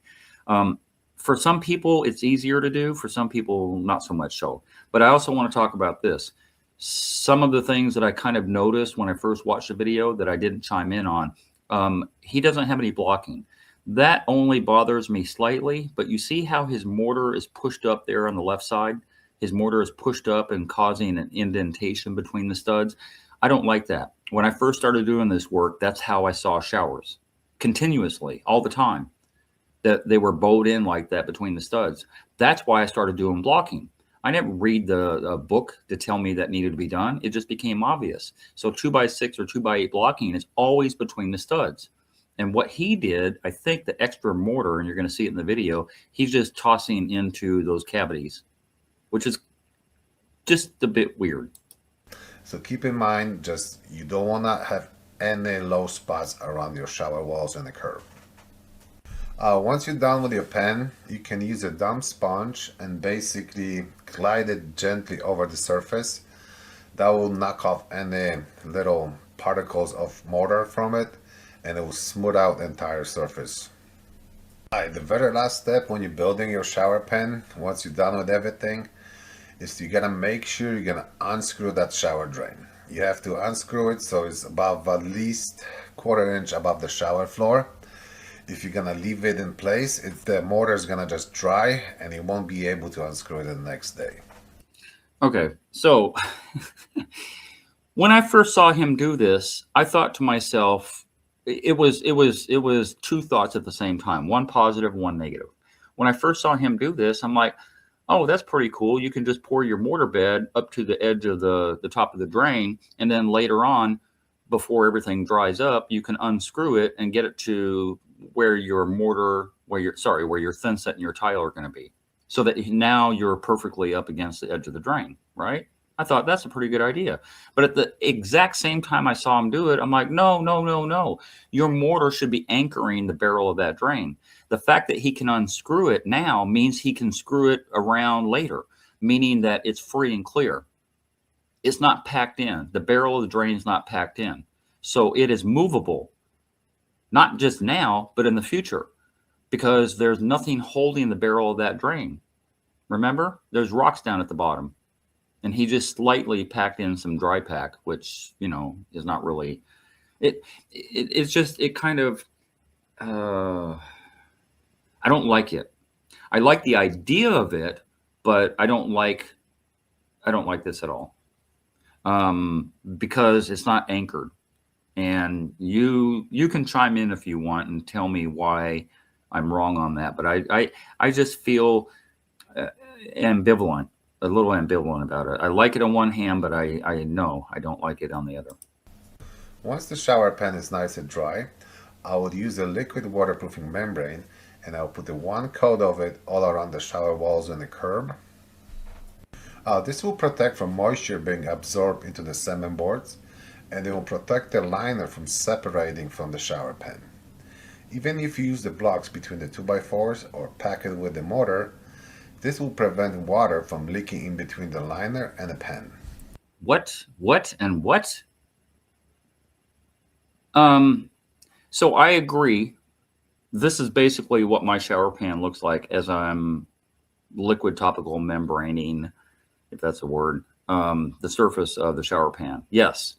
For some people, it's easier to do. For some people, not so much so. But I also want to talk about this. Some of the things that I kind of noticed when I first watched the video that I didn't chime in on, he doesn't have any blocking. That only bothers me slightly, but you see how his mortar is pushed up there on the left side? His mortar is pushed up and causing an indentation between the studs. I don't like that. When I first started doing this work, that's how I saw showers, continuously, all the time, that they were bowed in like that between the studs. That's why I started doing blocking. I didn't read the book to tell me that needed to be done. It just became obvious. So 2x6 or 2x8 blocking is always between the studs. And what he did, I think the extra mortar, and you're going to see it in the video, he's just tossing into those cavities, which is just a bit weird. So keep in mind, just you don't want to have any low spots around your shower walls and the curb. Once you're done with your pan, you can use a damp sponge and basically glide it gently over the surface. That will knock off any little particles of mortar from it, and it will smooth out the entire surface. The very last step when you're building your shower pen, once you're done with everything, is you gotta make sure you're gonna unscrew that shower drain. You have to unscrew it so it's above at least quarter inch above the shower floor. If you're gonna leave it in place, the mortar is gonna just dry and you won't be able to unscrew it the next day. Okay, so when I first saw him do this, I thought to myself, it was two thoughts at the same time, one positive, one negative. When I first saw him do this, I'm like, oh, that's pretty cool. You can just pour your mortar bed up to the edge of the top of the drain, and then later on, before everything dries up, you can unscrew it and get it to where your mortar, where your thin set and your tile are going to be, so that now you're perfectly up against the edge of the drain, right? I thought that's a pretty good idea. But at the exact same time I saw him do it, I'm like, no, no, no, no. Your mortar should be anchoring the barrel of that drain. The fact that he can unscrew it now means he can screw it around later, meaning that it's free and clear. It's not packed in. The barrel of the drain is not packed in. So it is movable, not just now, but in the future, because there's nothing holding the barrel of that drain. Remember, there's rocks down at the bottom. And he just slightly packed in some dry pack, which, is not really, it's just, it kind of, I don't like it. I like the idea of it, but I don't like this at all. Because it's not anchored. And you can chime in if you want and tell me why I'm wrong on that. But I just feel ambivalent. A little ambivalent about it. I like it on one hand, but I know I don't like it on the other. Once the shower pen is nice and dry, I will use a liquid waterproofing membrane and I'll put the one coat of it all around the shower walls and the curb. This will protect from moisture being absorbed into the cement boards, and it will protect the liner from separating from the shower pen. Even if you use the blocks between the 2x4s or pack it with the mortar, this will prevent water from leaking in between the liner and the pen. What? And what? So I agree. This is basically what my shower pan looks like as I'm liquid topical membraning, if that's a word, the surface of the shower pan. Yes.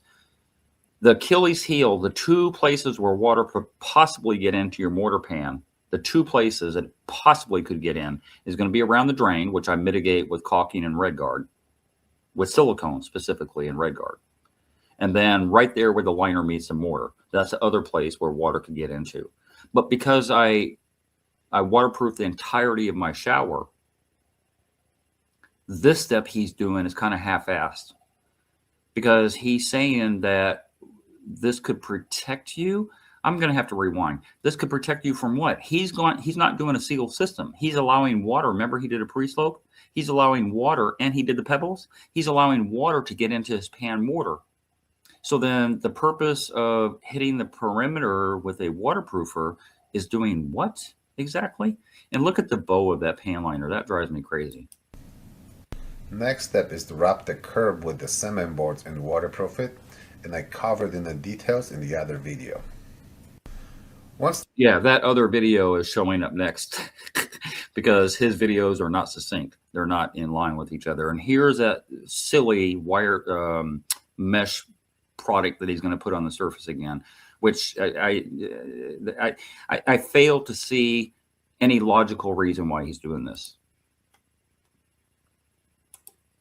The Achilles heel, the two places where water could possibly get into your mortar pan, the two places it possibly could get in is going to be around the drain, which I mitigate with caulking and red guard, with silicone specifically in red guard. And then right there where the liner meets the mortar, that's the other place where water could get into. But because I waterproof the entirety of my shower, this step he's doing is kind of half-assed, because he's saying that this could protect you. I'm going to have to rewind. This could protect you from what? He's not doing a sealed system. He's allowing water. Remember, he did a pre-slope. He's allowing water, and he did the pebbles. He's allowing water to get into his pan mortar. So then the purpose of hitting the perimeter with a waterproofer is doing what exactly? And look at the bow of that pan liner. That drives me crazy. Next step is to wrap the curb with the cement boards and waterproof it, and I covered in the details in the other video. Yeah, that other video is showing up next because his videos are not succinct. They're not in line with each other. And here's that silly wire mesh product that he's going to put on the surface again, which I fail to see any logical reason why he's doing this.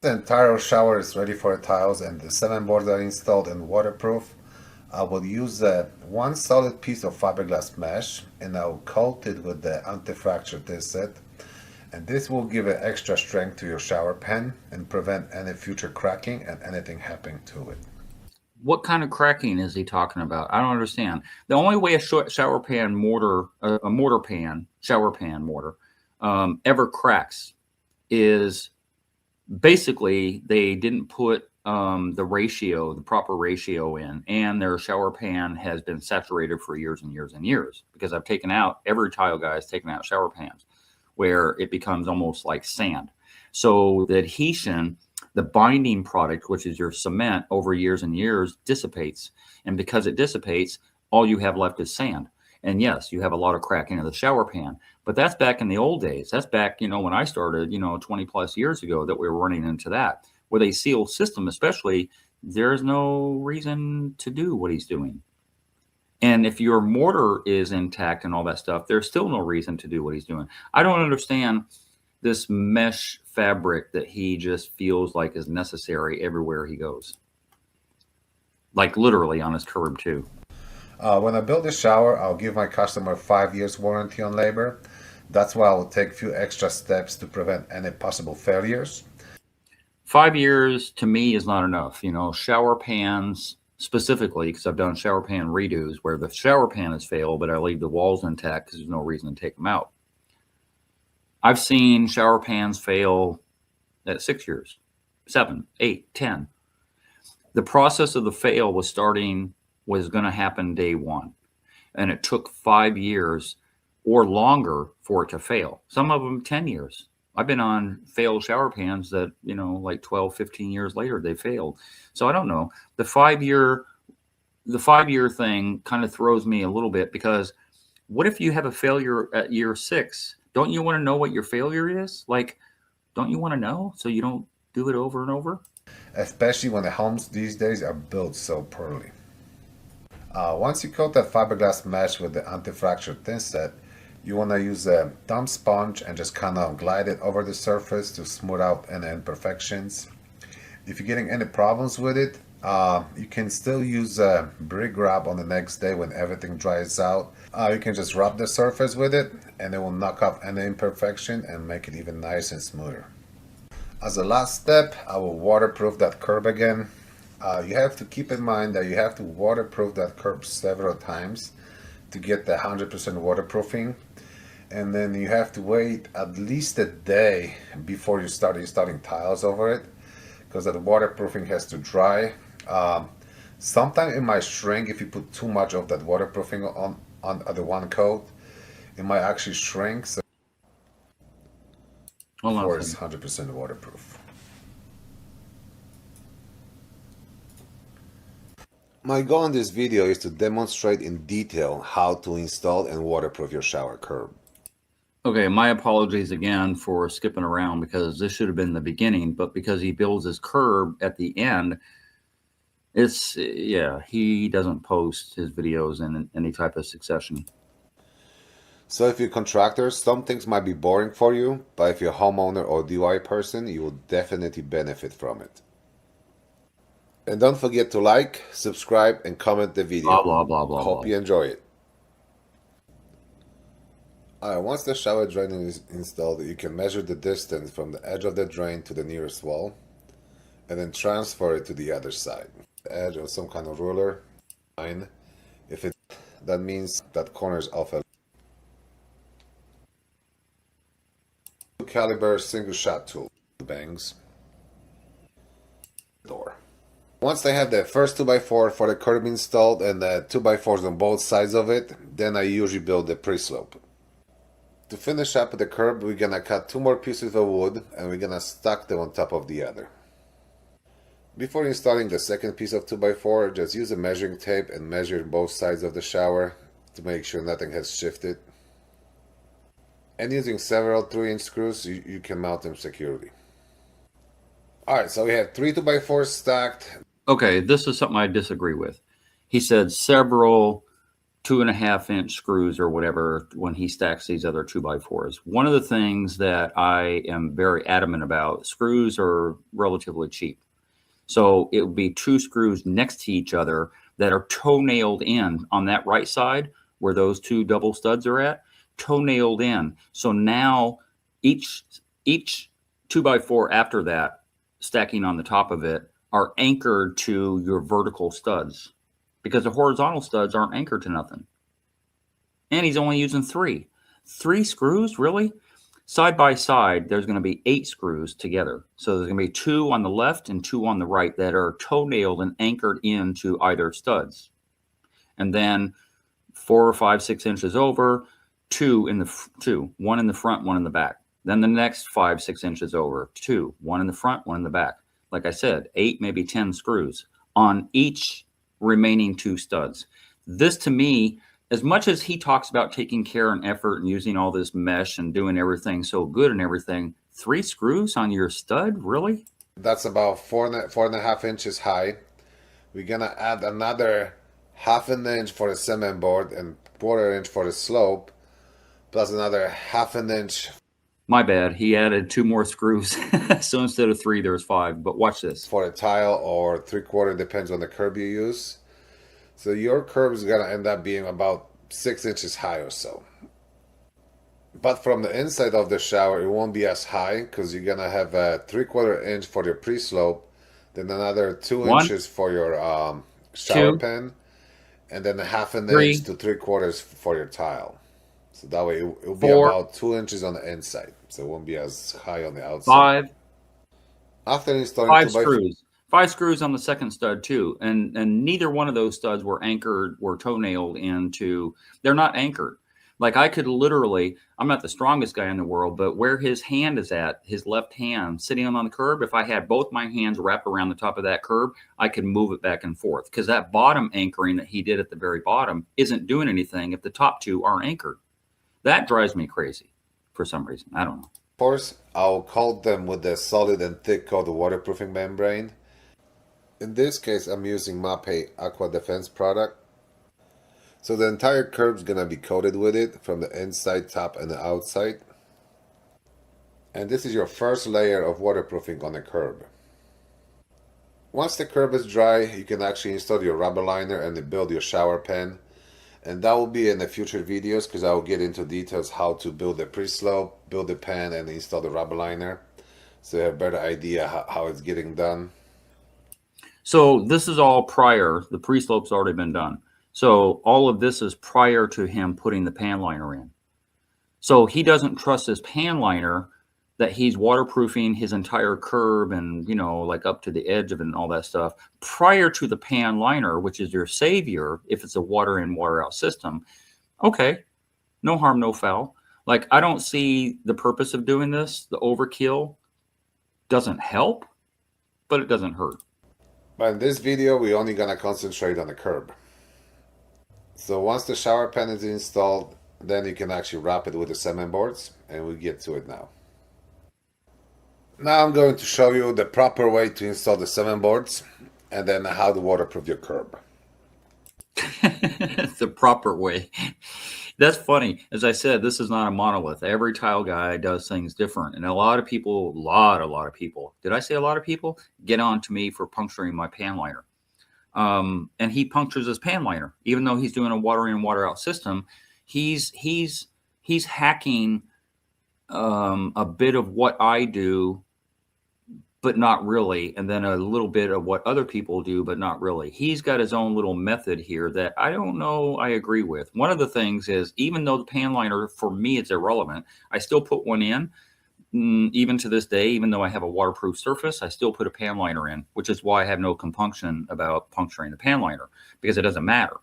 The entire shower is ready for the tiles and the cement boards are installed and waterproof. I will use one solid piece of fiberglass mesh and I'll coat it with the anti-fracture thisset, and this will give it extra strength to your shower pan and prevent any future cracking and anything happening to it. What kind of cracking is he talking about? I don't understand. The only way a shower pan mortar, shower pan mortar, ever cracks is basically they didn't put the proper ratio in, and their shower pan has been saturated for years and years and years, because I've taken out, every tile guy has taken out shower pans where it becomes almost like sand. So the adhesion, the binding product, which is your cement, over years and years dissipates. And because it dissipates, all you have left is sand. And yes, you have a lot of cracking of the shower pan, but that's back in the old days. That's back, when I started, 20 plus years ago that we were running into that. With a sealed system, especially, there's no reason to do what he's doing. And if your mortar is intact and all that stuff, there's still no reason to do what he's doing. I don't understand this mesh fabric that he just feels like is necessary everywhere he goes. Like literally on his curb too. When I build a shower, I'll give my customer 5 years warranty on labor. That's why I'll take a few extra steps to prevent any possible failures. 5 years to me is not enough. Shower pans specifically, because I've done shower pan redos where the shower pan has failed, but I leave the walls intact because there's no reason to take them out. I've seen shower pans fail at 6 years, 7, 8, 10. The process of the fail was going to happen day one. And it took 5 years or longer for it to fail. Some of them 10 years. I've been on failed shower pans that, like 12, 15 years later, they failed. So I don't know. The 5 year thing kind of throws me a little bit, because what if you have a failure at year 6? Don't you want to know what your failure is? Like, don't you want to know so you don't do it over and over? Especially when the homes these days are built so poorly. Once you coat that fiberglass mesh with the anti-fracture thin set, you want to use a thumb sponge and just kind of glide it over the surface to smooth out any imperfections. If you're getting any problems with it, you can still use a brick rub on the next day when everything dries out. You can just rub the surface with it and it will knock off any imperfection and make it even nice and smoother. As a last step, I will waterproof that curb again. You have to keep in mind that you have to waterproof that curb several times to get the 100% waterproofing. And then you have to wait at least a day before you start installing tiles over it, because that waterproofing has to dry. Sometimes it might shrink if you put too much of that waterproofing on the one coat. It might actually shrink, so before it's 100% waterproof. My goal in this video is to demonstrate in detail how to install and waterproof your shower curb. Okay, my apologies again for skipping around, because this should have been the beginning, but because he builds his curb at the end, he doesn't post his videos in any type of succession. So if you're a contractor, some things might be boring for you, but if you're a homeowner or DIY person, you will definitely benefit from it. And don't forget to like, subscribe, and comment the video. Blah, blah, blah, blah. Hope you enjoy it. Alright, once the shower drain is installed, you can measure the distance from the edge of the drain to the nearest wall, and then transfer it to the other side. The edge of some kind of ruler. If it, that means that corner is off a caliber single shot tool. Bangs. Door. Once I have the first 2x4 for the curb installed and the 2x4s on both sides of it, then I usually build the pre-slope. To finish up the curb, we're gonna cut 2 more pieces of wood and we're gonna stack them on top of the other. Before installing the second piece of 2x4, just use a measuring tape and measure both sides of the shower to make sure nothing has shifted. And using several 3-inch screws, you can mount them securely. Alright, so we have 3 2x4s stacked. Okay, this is something I disagree with. He said several 2.5-inch screws or whatever when he stacks these other 2x4s. One of the things that I am very adamant about, screws are relatively cheap. So it would be 2 screws next to each other that are toe-nailed in on that right side where those 2 double studs are at, toe-nailed in. So now each 2x4 after that, stacking on the top of it, are anchored to your vertical studs, because the horizontal studs aren't anchored to nothing. And he's only using 3. 3 screws, really? Side by side, there's going to be 8 screws together. So there's going to be 2 on the left and 2 on the right that are toe-nailed and anchored into either studs. And then 4 or 5, 6 inches over, 2 in the 1 in the front, 1 in the back. Then the next 5, 6 inches over, 2, 1 in the front, 1 in the back. Like I said, 8, maybe 10 screws on each remaining 2 studs. This to me as much as he talks about taking care and effort and using all this mesh and doing everything so good and everything, 3 screws on your stud, really? That's about 4.5 inches high. We're gonna add another 1/2 inch for the cement board and 1/4 inch for the slope, plus another 1/2 inch My bad. He added 2 more screws. So instead of 3, there's 5. But watch this. for the tile, or 3/4, depends on the curb you use. So your curb is gonna end up being about 6 inches high or so. But from the inside of the shower, it won't be as high because you're gonna have a 3/4 inch for your pre-slope, then another 2 1, inches for your shower 2, pen, and then a 1/2 inch 3, to 3/4 for your tile. So that way it'll be 4, about 2 inches on the inside, so it won't be as high on the outside. 5, After installing 5 2x4, screws. 5 screws on the second stud too. And neither one of those studs were anchored or toenailed into, they're not anchored. Like I could literally, I'm not the strongest guy in the world, but where his hand is at, his left hand sitting on the curb, if I had both my hands wrapped around the top of that curb, I could move it back and forth, because that bottom anchoring that he did at the very bottom isn't doing anything if the top 2 aren't anchored. That drives me crazy for some reason. I don't know. I'll coat them with a solid and thick coat of waterproofing membrane. In this case, I'm using Mapei Aqua Defense product. So the entire curb's gonna be coated with it from the inside, top, and the outside. And this is your first layer of waterproofing on the curb. Once the curb is dry, you can actually install your rubber liner and build your shower pen. And that will be in the future videos, because I will get into details how to build the pre-slope, build the pen, and install the rubber liner, so you have a better idea how it's getting done. So this is all prior. The pre-slope's already been done. So all of this is prior to him putting the pan liner in. So he doesn't trust his pan liner that he's waterproofing his entire curb and, you know, like up to the edge of it and all that stuff prior to the pan liner, which is your savior if it's a water in, water out system. Okay, no harm, no foul. Like, I don't see the purpose of doing this. The overkill doesn't help, but it doesn't hurt. But in this video, we're only gonna concentrate on the curb. So once the shower pen is installed, then you can actually wrap it with the cement boards, and we'll get to it now. Now I'm going to show you the proper way to install the cement boards, and then how to waterproof your curb. The proper way. That's funny. As I said, this is not a monolith. Every tile guy does things different. And a lot of people, a lot of people, did I say a lot of people, get on to me for puncturing my pan liner. And he punctures his pan liner, even though he's doing a water in, water out system. He's hacking a bit of what I do, but not really, and then a little bit of what other people do, but not really. He's got his own little method here that I don't know I agree with. One of the things is, even though the pan liner, for me, it's irrelevant, I still put one in. Even to this day, even though I have a waterproof surface, I still put a pan liner in, which is why I have no compunction about puncturing the pan liner, because it doesn't matter.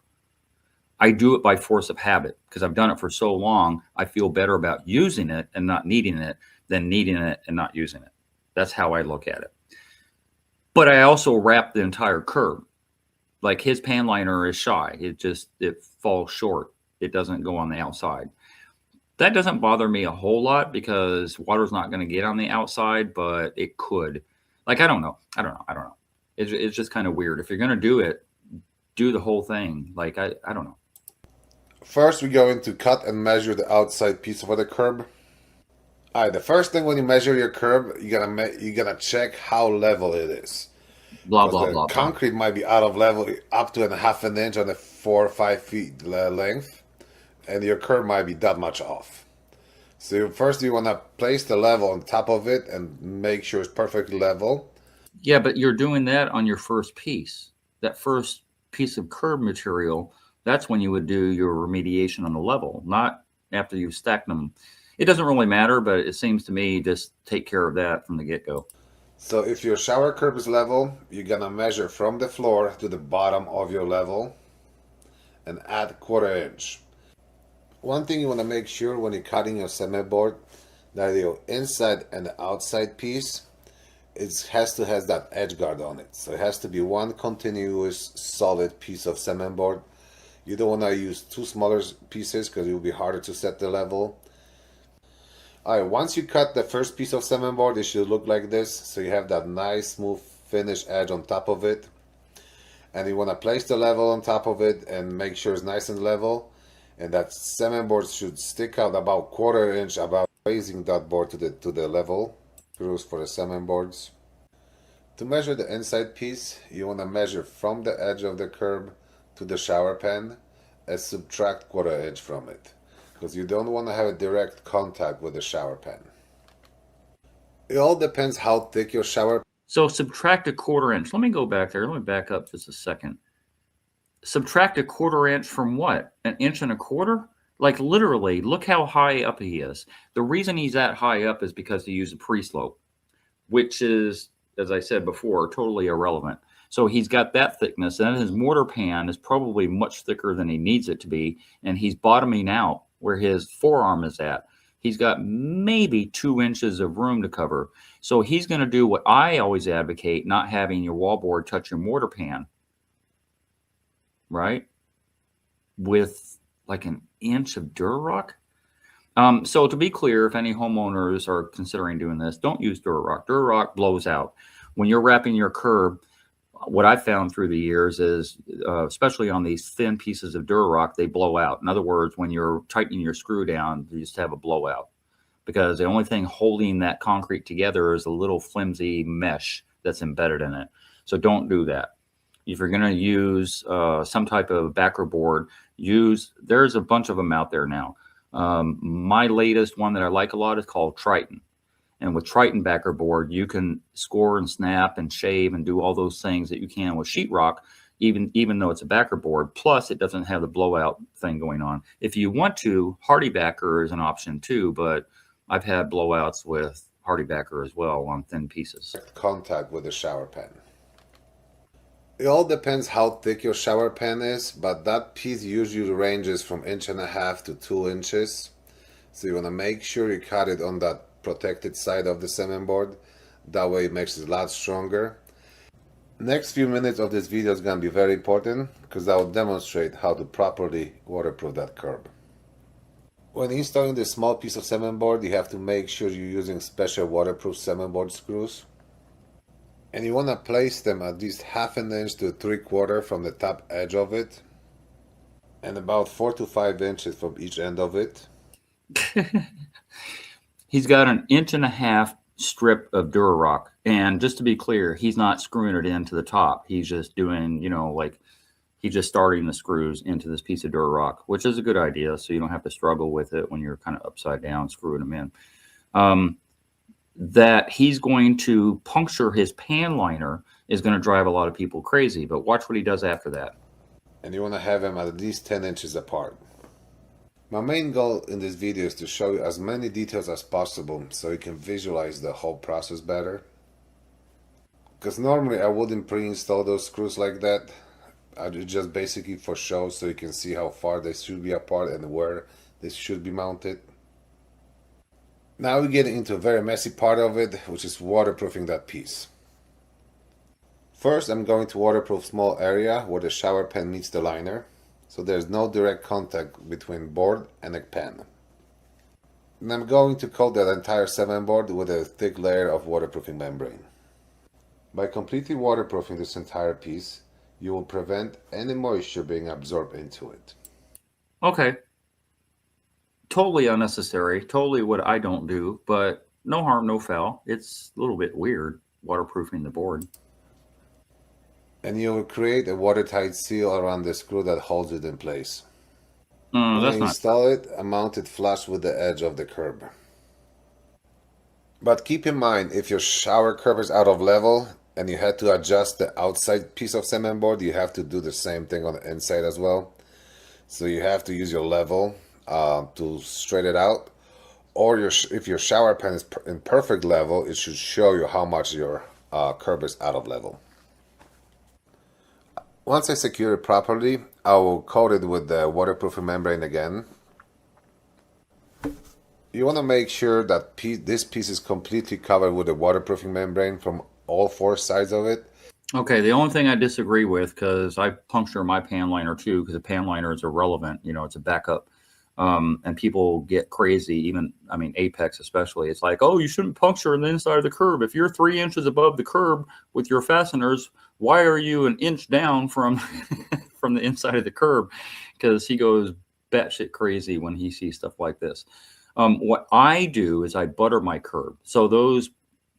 I do it by force of habit, because I've done it for so long. I feel better about using it and not needing it than needing it and not using it. That's how I look at it. But I also wrap the entire curb. Like, his pan liner is shy. It falls short. It doesn't go on the outside. That doesn't bother me a whole lot, because water's not going to get on the outside, but it could. Like, I don't know. It's just kind of weird. If you're going to do it, do the whole thing. Like, I don't know. First, we're going to cut and measure the outside piece of the curb. All right, the first thing when you measure your curb, you're gonna check how level it is. Blah, blah, blah. Concrete might be out of level up to 1/2 inch on a 4 or 5 feet length, and your curb might be that much off. So first you want to place the level on top of it and make sure it's perfectly level. Yeah, but you're doing that on your first piece. That first piece of curb material, that's when you would do your remediation on the level, not after you've stacked them. It doesn't really matter, but it seems to me just take care of that from the get-go. So if your shower curb is level, you're gonna measure from the floor to the bottom of your level and add 1/4 inch. One thing you want to make sure when you're cutting your cement board, that your inside and the outside piece, it has to have that edge guard on it. So it has to be one continuous solid piece of cement board. You don't want to use too smaller pieces because it will be harder to set the level. Alright, once you cut the first piece of cement board, it should look like this. So you have that nice smooth finished edge on top of it. And you want to place the level on top of it and make sure it's nice and level. And that cement board should stick out about 1/4 inch about raising that board to the level. Screws for the cement boards. To measure the inside piece, you want to measure from the edge of the curb to the shower pan and subtract 1/4 inch from it, because you don't want to have a direct contact with the shower pan. It all depends how thick your shower. So subtract a 1/4 inch. Let me go back there. Let me back up just a second. Subtract a 1/4 inch from what? 1.25 inches? Like literally, look how high up he is. The reason he's that high up is because he used a pre-slope, which is, as I said before, totally irrelevant. So he's got that thickness, and his mortar pan is probably much thicker than he needs it to be, and he's bottoming out where his forearm is at. He's got maybe 2 inches of room to cover. So he's going to do what I always advocate, not having your wallboard touch your mortar pan, right? With like 1 inch of Durarock. So to be clear, if any homeowners are considering doing this, don't use Durarock. Durarock blows out. When you're wrapping your curb, what I've found through the years is, especially on these thin pieces of Durarock, they blow out. In other words, when you're tightening your screw down, you just have a blowout, because the only thing holding that concrete together is a little flimsy mesh that's embedded in it. So don't do that. If you're going to use some type of backer board, there's a bunch of them out there now. My latest one that I like a lot is called Triton. And with Triton backer board, you can score and snap and shave and do all those things that you can with sheetrock, even though it's a backer board. Plus, it doesn't have the blowout thing going on. If you want to, Hardy backer is an option too, but I've had blowouts with Hardy backer as well on thin pieces. Contact with the shower pan. It all depends how thick your shower pan is, but that piece usually ranges from 1.5 to 2 inches. So you want to make sure you cut it on that protected side of the cement board. That way it makes it a lot stronger. Next few minutes of this video is going to be very important, because I will demonstrate how to properly waterproof that curb. When installing this small piece of cement board, you have to make sure you're using special waterproof cement board screws. And you want to place them at least 1/2 inch to 3/4 from the top edge of it, and about 4 to 5 inches from each end of it. He's got 1.5 inch strip of Durarock, and just to be clear, he's not screwing it into the top. He's just doing, like he's just starting the screws into this piece of Durarock, which is a good idea, so you don't have to struggle with it when you're kind of upside down screwing them in. That he's going to puncture his pan liner is going to drive a lot of people crazy, but watch what he does after that. And you want to have them at least 10 inches apart. My main goal in this video is to show you as many details as possible so you can visualize the whole process better. Because normally I wouldn't pre-install those screws like that. I do just basically for show, so you can see how far they should be apart and where they should be mounted. Now we get into a very messy part of it, which is waterproofing that piece. First, I'm going to waterproof small area where the shower pan meets the liner, so there's no direct contact between board and the pan. And I'm going to coat that entire cement board with a thick layer of waterproofing membrane. By completely waterproofing this entire piece, you will prevent any moisture being absorbed into it. Okay. Totally unnecessary, totally what I don't do, but no harm, no foul. It's a little bit weird, waterproofing the board. And you will create a watertight seal around the screw that holds it in place. When That's I not... install it, I mount it flush with the edge of the curb. But keep in mind, if your shower curb is out of level and you had to adjust the outside piece of cement board, you have to do the same thing on the inside as well. So you have to use your level to straighten it out. Or if your shower pan is in perfect level, it should show you how much your curb is out of level. Once I secure it properly, I will coat it with the waterproofing membrane again. You want to make sure that this piece is completely covered with the waterproofing membrane from all 4 sides of it. Okay, the only thing I disagree with, because I puncture my pan liner too, because a pan liner is irrelevant, it's a backup. And people get crazy, even, I mean, Apex especially. It's like, oh, you shouldn't puncture on the inside of the curb. If you're 3 inches above the curb with your fasteners, why are you an inch down from from the inside of the curb? Because he goes batshit crazy when he sees stuff like this. What I do is I butter my curb. So those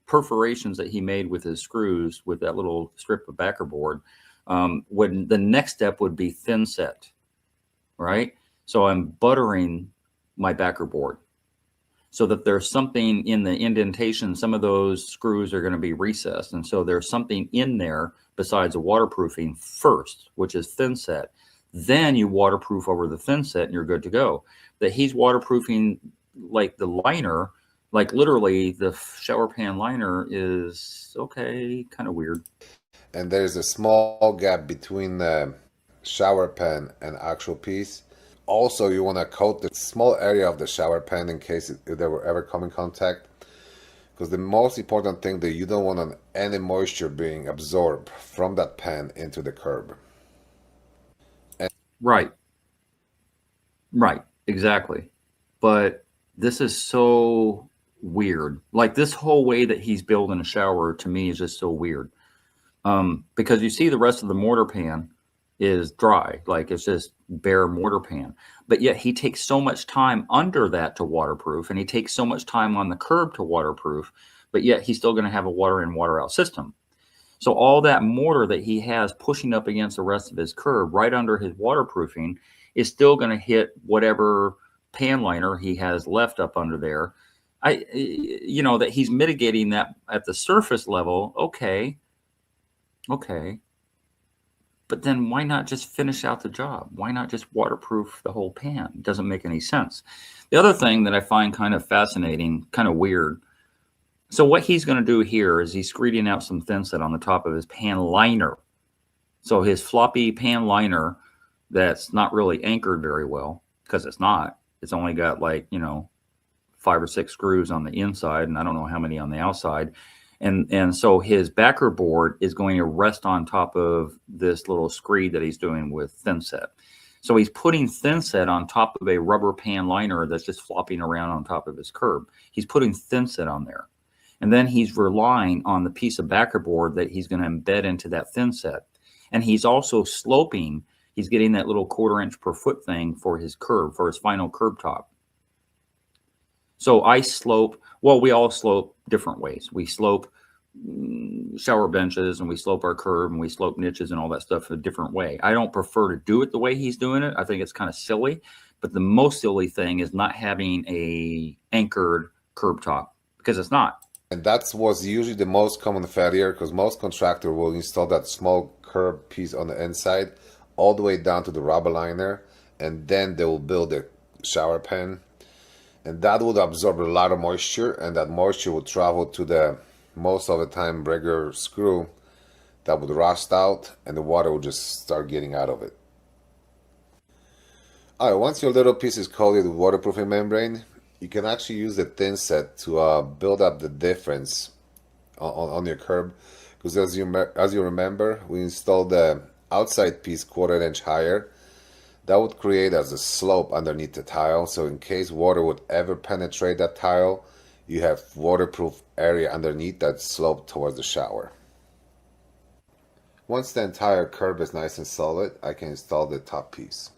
perforations that he made with his screws with that little strip of backer board, when the next step would be thin set, right? So I'm buttering my backer board so that there's something in the indentation. Some of those screws are going to be recessed. And so there's something in there besides a waterproofing first, which is thin set. Then you waterproof over the thin set and you're good to go. That he's waterproofing like the liner, like literally the shower pan liner is okay, kind of weird. And there's a small gap between the shower pan and actual piece. Also, you want to coat the small area of the shower pan in case if they were ever come in contact. Because the most important thing that you don't want any moisture being absorbed from that pan into the curb. Right, right, exactly. But this is so weird. Like this whole way that he's building a shower to me is just so weird. Because you see the rest of the mortar pan is dry, like it's just bare mortar pan. But yet he takes so much time under that to waterproof, and he takes so much time on the curb to waterproof, but yet he's still going to have a water in, water out system. So all that mortar that he has pushing up against the rest of his curb right under his waterproofing is still going to hit whatever pan liner he has left up under there. That he's mitigating that at the surface level. Okay. But then why not just finish out the job? Why not just waterproof the whole pan? It doesn't make any sense. The other thing that I find kind of fascinating, kind of weird. So what he's going to do here is he's screeding out some thin set on the top of his pan liner. So his floppy pan liner that's not really anchored very well, because it's not. It's only got 5 or 6 screws on the inside, and I don't know how many on the outside. And so his backer board is going to rest on top of this little screed that he's doing with thin set. So he's putting thin set on top of a rubber pan liner that's just flopping around on top of his curb. He's putting thin set on there. And then he's relying on the piece of backer board that he's going to embed into that thin set. And he's also sloping. He's getting that little 1/4 inch per foot thing for his curb, for his final curb top. So I slope, well, we all slope different ways. We slope shower benches and we slope our curb and we slope niches and all that stuff a different way. I don't prefer to do it the way he's doing it. I think it's kind of silly. But the most silly thing is not having a anchored curb top, because it's not. And that was usually the most common failure, because most contractor will install that small curb piece on the inside all the way down to the rubber liner, and then they will build a shower pan. And that would absorb a lot of moisture, and that moisture would travel to the, most of the time, regular screw that would rust out, and the water would just start getting out of it. Alright, once your little piece is coated with waterproofing membrane, you can actually use the thin set to build up the difference on your curb. Because as you remember, we installed the outside piece 1/4 inch higher. That would create as a slope underneath the tile, so in case water would ever penetrate that tile, you have waterproof area underneath that slope towards the shower. Once the entire curb is nice and solid, I can install the top piece.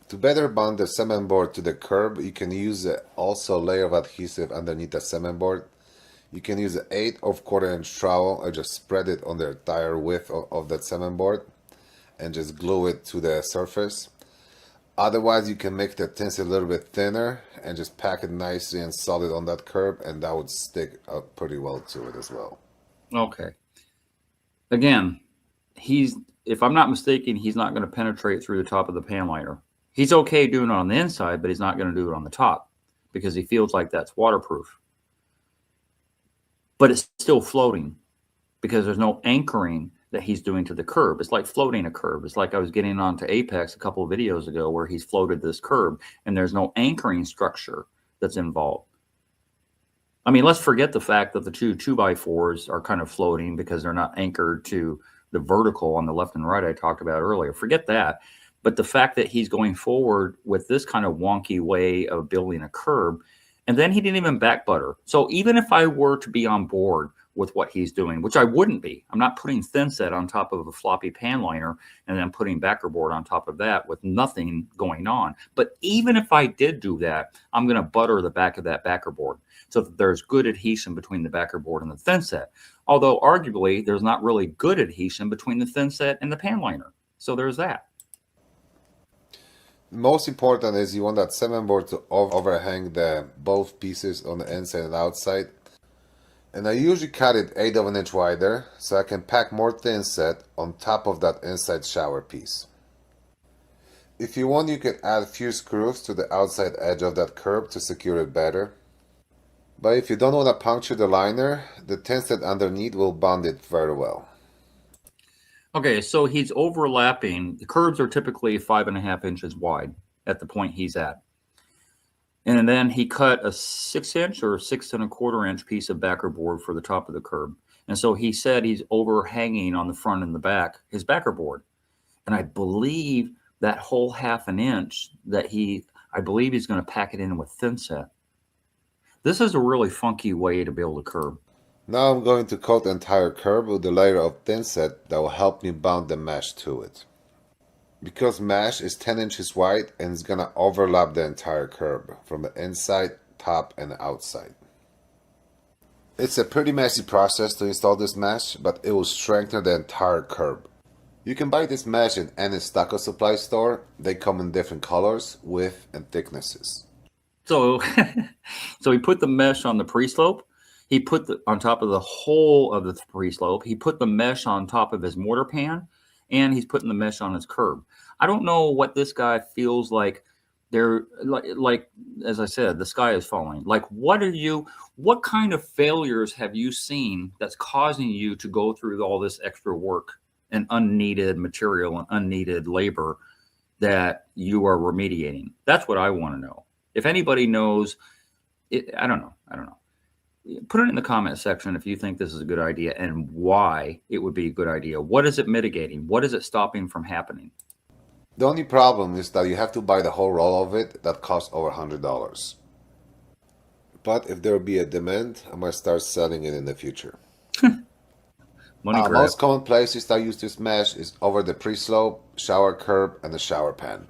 To better bond the cement board to the curb, you can use also a layer of adhesive underneath the cement board. You can use an 1/8 of 1/4 inch trowel and just spread it on the entire width of that cement board and just glue it to the surface. Otherwise, you can make the tins a little bit thinner and just pack it nicely and solid on that curb, and that would stick up pretty well to it as well. Okay. Again, if I'm not mistaken, he's not going to penetrate through the top of the pan liner. He's okay doing it on the inside, but he's not going to do it on the top because he feels like that's waterproof. But it's still floating because there's no anchoring that he's doing to the curb. It's like floating a curb. It's like I was getting onto Apex a couple of videos ago where he's floated this curb and there's no anchoring structure that's involved. I mean, let's forget the fact that the two by fours are kind of floating because they're not anchored to the vertical on the left and right I talked about earlier. Forget that. But the fact that he's going forward with this kind of wonky way of building a curb, and then he didn't even back butter. So even if I were to be on board with what he's doing, which I wouldn't be, I'm not putting thin set on top of a floppy pan liner and then putting backer board on top of that with nothing going on. But even if I did do that, I'm going to butter the back of that backer board so that there's good adhesion between the backer board and the thin set. Although arguably there's not really good adhesion between the thin set and the pan liner. So there's that. Most important is you want that cement board to overhang the both pieces on the inside and outside. And I usually cut it 1/8 of an inch wider so I can pack more thin set on top of that inside shower piece. If you want, you can add a few screws to the outside edge of that curb to secure it better. But if you don't want to puncture the liner, the thin set underneath will bond it very well. Okay, so he's overlapping. The curbs are typically 5.5 inches wide at the point he's at. And then he cut a 6-inch or 6 1/4 inch piece of backer board for the top of the curb. And so he said he's overhanging on the front and the back, his backer board. And I believe that whole 1/2 inch I believe he's going to pack it in with thin set. This is a really funky way to build a curb. Now I'm going to coat the entire curb with a layer of thin set that will help me bond the mesh to it. Because mesh is 10 inches wide and it's gonna overlap the entire curb from the inside, top, and outside. It's a pretty messy process to install this mesh, but it will strengthen the entire curb. You can buy this mesh in any stucco supply store. They come in different colors, width, and thicknesses. So, so he put the mesh on the pre-slope. He put on top of the whole of the pre-slope. He put the mesh on top of his mortar pan, and he's putting the mesh on his curb. I don't know what this guy feels like. They're like as I said, the sky is falling. Like, what kind of failures have you seen that's causing you to go through all this extra work and unneeded material and unneeded labor that you are remediating? That's what I want to know. If anybody knows, I don't know. Put it in the comment section if you think this is a good idea and why it would be a good idea. What is it mitigating? What is it stopping from happening? The only problem is that you have to buy the whole roll of it. That costs over $100. But if there will be a demand, I might start selling it in the future. Money grab. Most common places that use this mesh is over the pre-slope, shower curb, and the shower pan.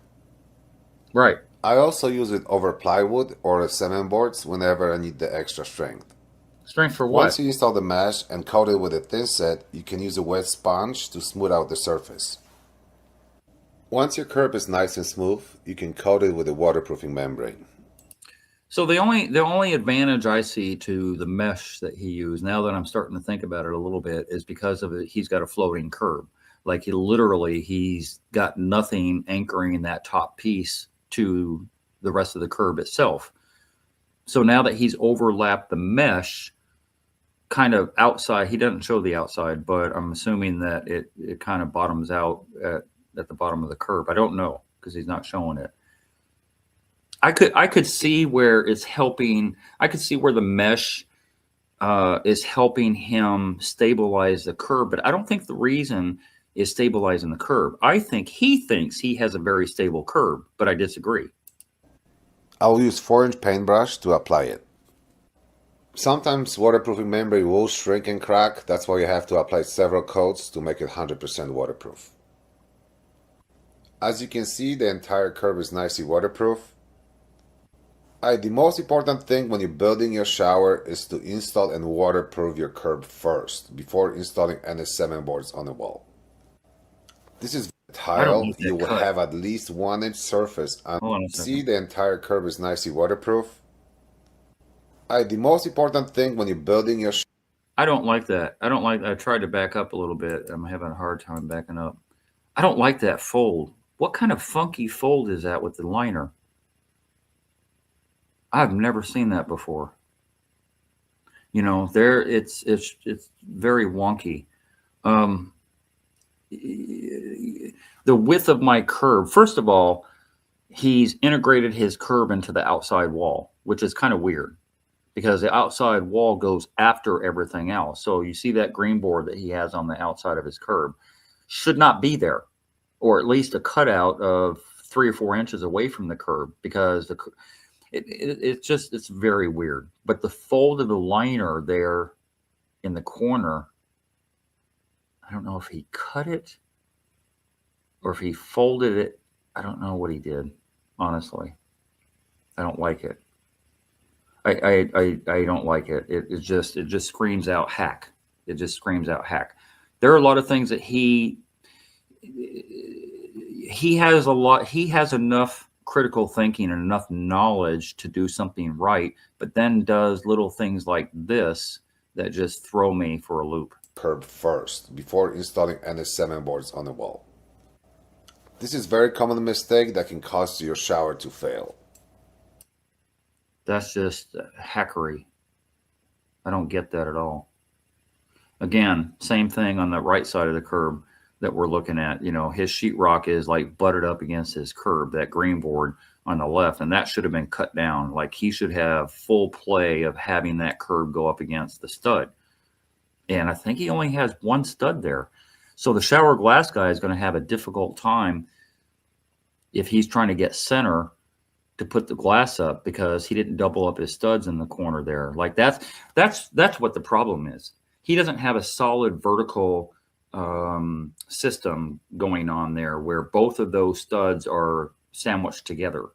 Right. I also use it over plywood or cement boards whenever I need the extra strength. Strength for what? Once you install the mesh and coat it with a thin set, you can use a wet sponge to smooth out the surface. Once your curb is nice and smooth, you can coat it with a waterproofing membrane. So the only advantage I see to the mesh that he used, now that I'm starting to think about it a little bit, is because of it, he's got a floating curb. Like he's got nothing anchoring that top piece to the rest of the curb itself. So now that he's overlapped the mesh kind of outside, he doesn't show the outside, but I'm assuming that it kind of bottoms out at the bottom of the curb. I don't know because he's not showing it. I could see where it's helping. I could see where the mesh is helping him stabilize the curb, but I don't think the reason is stabilizing the curb. I think he thinks he has a very stable curb, but I disagree. I will use 4-inch paintbrush to apply it. Sometimes waterproofing membrane will shrink and crack. That's why you have to apply several coats to make it 100% waterproof. As you can see, the entire curb is nicely waterproof. The most important thing when you're building your shower is to install and waterproof your curb first before installing any cement boards on the wall. This is tile. You will have at least 1-inch surface, and see the entire curb is nicely waterproof. The most important thing when you're building your I don't like that. I tried to back up a little bit. I'm having a hard time backing up. I don't like that fold. What kind of funky fold is that with the liner? I've never seen that before. You know, it's very wonky. The width of my curb, first of all, he's integrated his curb into the outside wall, which is kind of weird. because the outside wall goes after everything else. So you see that green board that he has on the outside of his curb should not be there, or at least a cutout of 3 or 4 inches away from the curb, because it's very weird. But the fold of the liner there in the corner, I don't know if he cut it or if he folded it. I don't know what he did, honestly. I don't like it. I don't like it. It just screams out hack. It just screams out hack. There are a lot of things that he has he has enough critical thinking and enough knowledge to do something right, but then does little things like this that just throw me for a loop. Curb first before installing any 7 boards on the wall. This is a very common mistake that can cause your shower to fail. That's just hackery. I don't get that at all. Again, same thing on the right side of the curb that we're looking at. You know, his sheetrock is like butted up against his curb, that green board on the left, and that should have been cut down. Like, he should have full play of having that curb go up against the stud. And I think he only has 1 stud there. So the shower glass guy is going to have a difficult time if he's trying to get center to put the glass up, because he didn't double up his studs in the corner there. Like, that's what the problem is. He doesn't have a solid vertical system going on there where both of those studs are sandwiched together,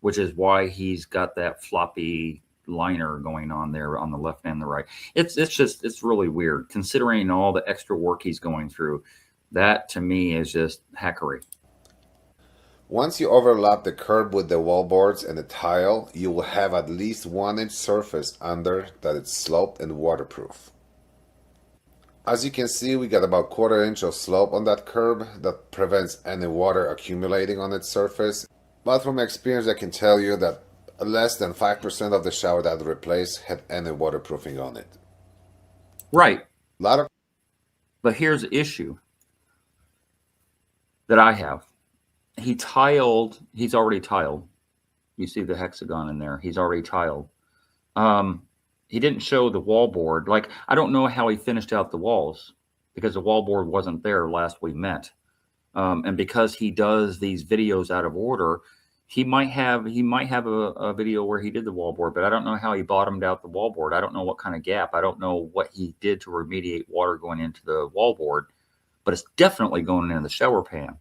which is why he's got that floppy liner going on there on the left and the right. It's really weird considering all the extra work he's going through. That to me is just hackery. Once you overlap the curb with the wall boards and the tile, you will have at least 1 inch surface under that is sloped and waterproof. As you can see, we got about 1/4 inch of slope on that curb that prevents any water accumulating on its surface. But from experience, I can tell you that less than 5% of the shower that I replaced had any waterproofing on it. Right. But here's the issue that I have. He's already tiled. You see the hexagon in there. He's already tiled. He didn't show the wall board. Like, I don't know how he finished out the walls, because the wall board wasn't there last we met. And because he does these videos out of order, he might have a video where he did the wall board, but I don't know how he bottomed out the wall board. I don't know what kind of gap. I don't know what he did to remediate water going into the wall board, but it's definitely going into the shower pan,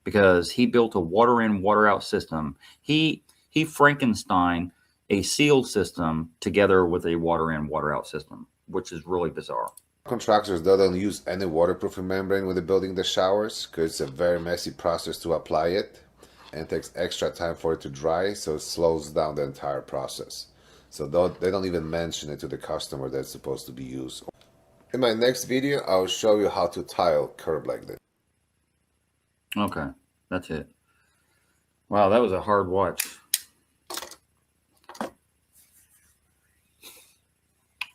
because he built a water in, water out system. He Frankenstein a sealed system together with a water in, water out system, which is really bizarre. Contractors don't use any waterproofing membrane when they're building the showers, because it's a very messy process to apply it and it takes extra time for it to dry, so it slows down the entire process. So they don't even mention it to the customer that it's supposed to be used. In my next video, I'll show you how to tile curb like this. Okay, that's it. Wow, that was a hard watch.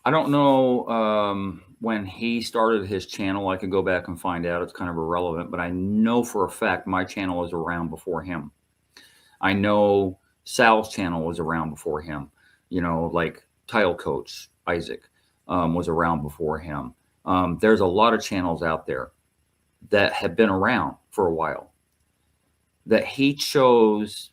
I don't know when he started his channel. I could go back and find out. It's kind of irrelevant, but I know for a fact my channel was around before him. I know Sal's channel was around before him. You know, like Tile Coach Isaac was around before him. There's a lot of channels out there that have been around for a while that he chose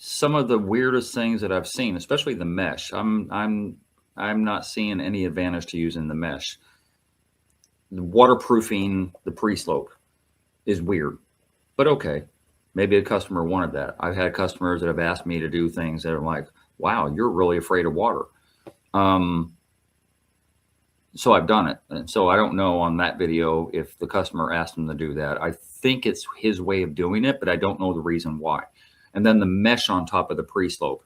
some of the weirdest things that I've seen, especially the mesh. I'm not seeing any advantage to using the mesh. The waterproofing the pre-slope is weird, but okay. Maybe a customer wanted that. I've had customers that have asked me to do things that are like, wow, you're really afraid of water. So I've done it. And so I don't know on that video if the customer asked him to do that. I think it's his way of doing it, but I don't know the reason why. And then the mesh on top of the pre-slope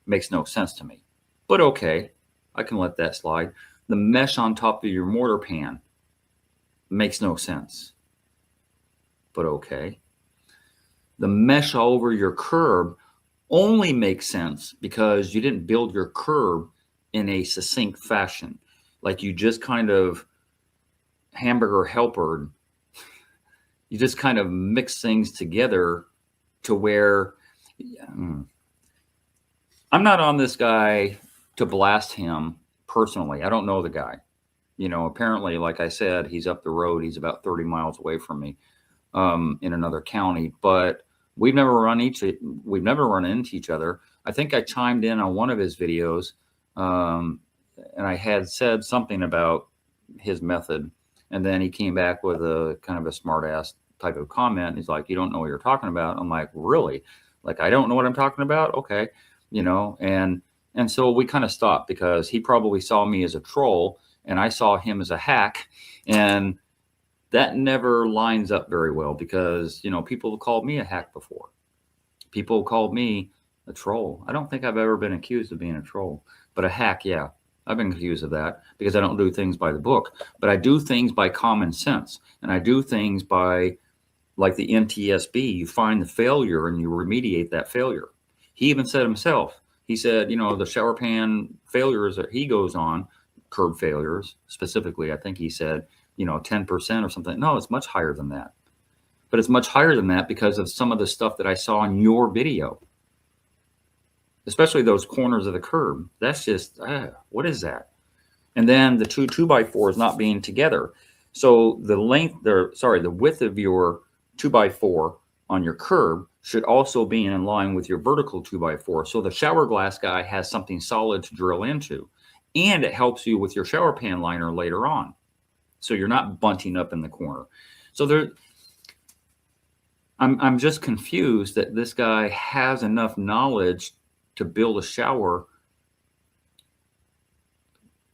makes no sense to me. But okay, I can let that slide. The mesh on top of your mortar pan makes no sense. But okay. The mesh all over your curb only makes sense because you didn't build your curb in a succinct fashion. Like you just kind of hamburger helpered. You just kind of mix things together to where I'm not on this guy to blast him personally. I don't know the guy. You know, apparently, like I said, he's up the road. He's about 30 miles away from me, in another county. But we've never we've never run into each other. I think I chimed in on one of his videos, um, and I had said something about his method, and then he came back with a kind of a smart ass type of comment. He's like, "You don't know what you're talking about." I'm like, "Really? Like, I don't know what I'm talking about?" Okay, you know, and so we kind of stopped because he probably saw me as a troll and I saw him as a hack, and that never lines up very well because, you know, people have called me a hack before. People called me a troll. I don't think I've ever been accused of being a troll, but a hack, yeah. I've been accused of that because I don't do things by the book, but I do things by common sense, and I do things by, like the NTSB, you find the failure and you remediate that failure. He even said himself, he said, you know, the shower pan failures that he goes on, curb failures specifically, I think he said, you know, 10% or something. No, it's much higher than that. But it's much higher than that because of some of the stuff that I saw in your video, especially those corners of the curb. That's just, what is that? And then the two by fours not being together. So the the width of your 2x4 on your curb should also be in line with your vertical 2x4. So the shower glass guy has something solid to drill into, and it helps you with your shower pan liner later on. So you're not bunting up in the corner. So I'm just confused that this guy has enough knowledge to build a shower,